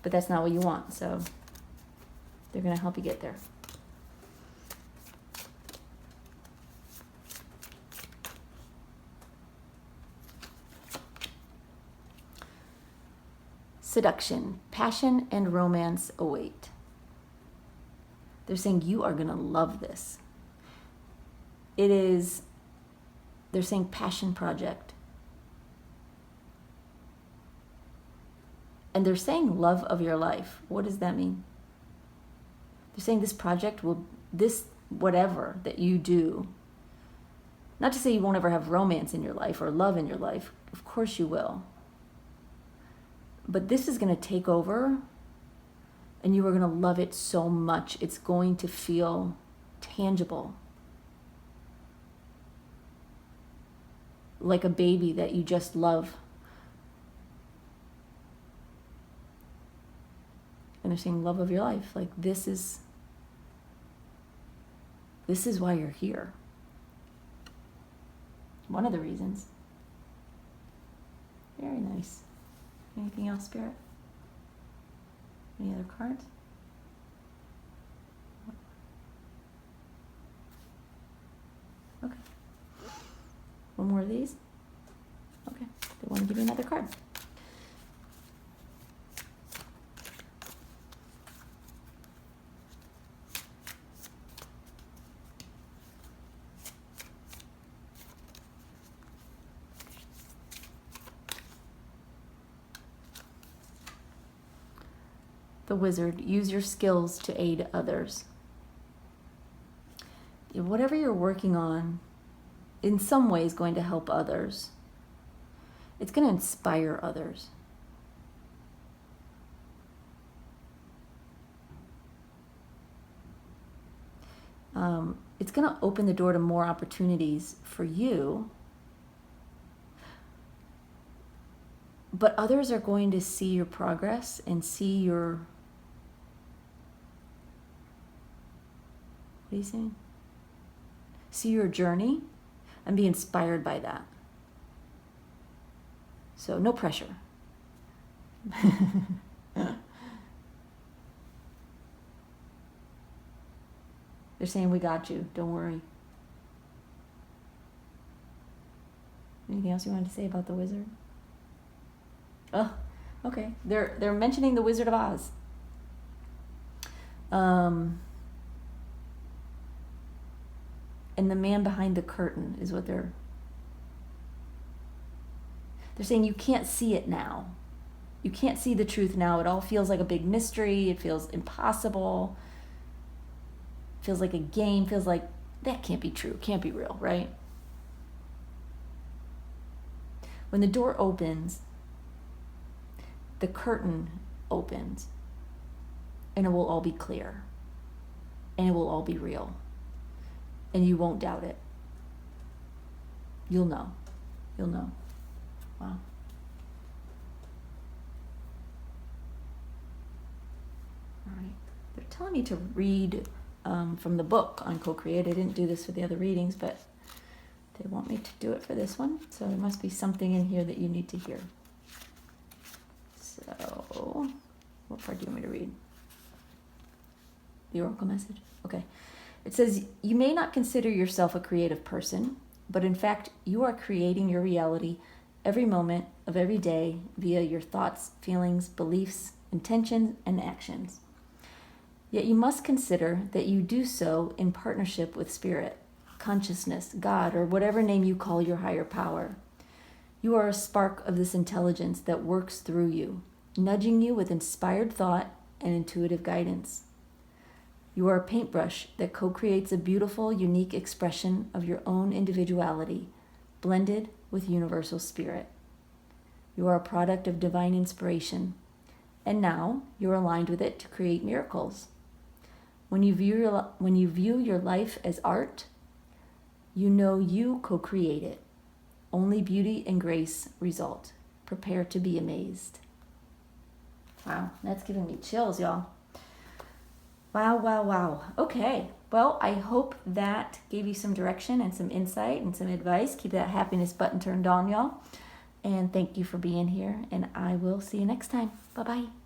But that's not what you want, so they're going to help you get there. Seduction, passion, and romance await. They're saying you are going to love this. They're saying passion project. And they're saying love of your life. What does that mean? They're saying this project whatever that you do, not to say you won't ever have romance in your life or love in your life. Of course you will. But this is going to take over, and you are going to love it so much. It's going to feel tangible. Like a baby that you just love. And they're saying love of your life. Like this is why you're here. One of the reasons. Very nice. Anything else, Spirit? Any other cards? Okay. One more of these? Okay. They want to give you another card. The Wizard, use your skills to aid others. Whatever you're working on, in some way is going to help others. It's going to inspire others. It's going to open the door to more opportunities for you. But others are going to see your progress and see your... What are you saying? See your journey and be inspired by that. So no pressure. They're saying we got you. Don't worry. Anything else you wanted to say about the Wizard? Oh, okay. They're mentioning the Wizard of Oz. And the man behind the curtain is what they're They're saying you can't see it now. You can't see the truth now. It all feels like a big mystery. It feels impossible. It feels like a game. It feels like that can't be true. Can't be real, right? When the door opens, the curtain opens, and it will all be clear, and it will all be real, and you won't doubt it. You'll know. You'll know. Wow. All right. They're telling me to read from the book on Co-Create. I didn't do this for the other readings, but they want me to do it for this one. So there must be something in here that you need to hear. So, what part do you want me to read? The oracle message? Okay. It says, you may not consider yourself a creative person, but in fact, you are creating your reality every moment of every day via your thoughts, feelings, beliefs, intentions, and actions. Yet you must consider that you do so in partnership with Spirit, consciousness, God, or whatever name you call your higher power. You are a spark of this intelligence that works through you, nudging you with inspired thought and intuitive guidance. You are a paintbrush that co-creates a beautiful, unique expression of your own individuality, blended with universal spirit. You are a product of divine inspiration, and now you are aligned with it to create miracles. When you view your life as art, you know you co-create it. Only beauty and grace result. Prepare to be amazed. Wow, that's giving me chills, y'all. Wow, wow, wow. Okay, well, I hope that gave you some direction and some insight and some advice. Keep that happiness button turned on, y'all. And thank you for being here, and I will see you next time. Bye-bye.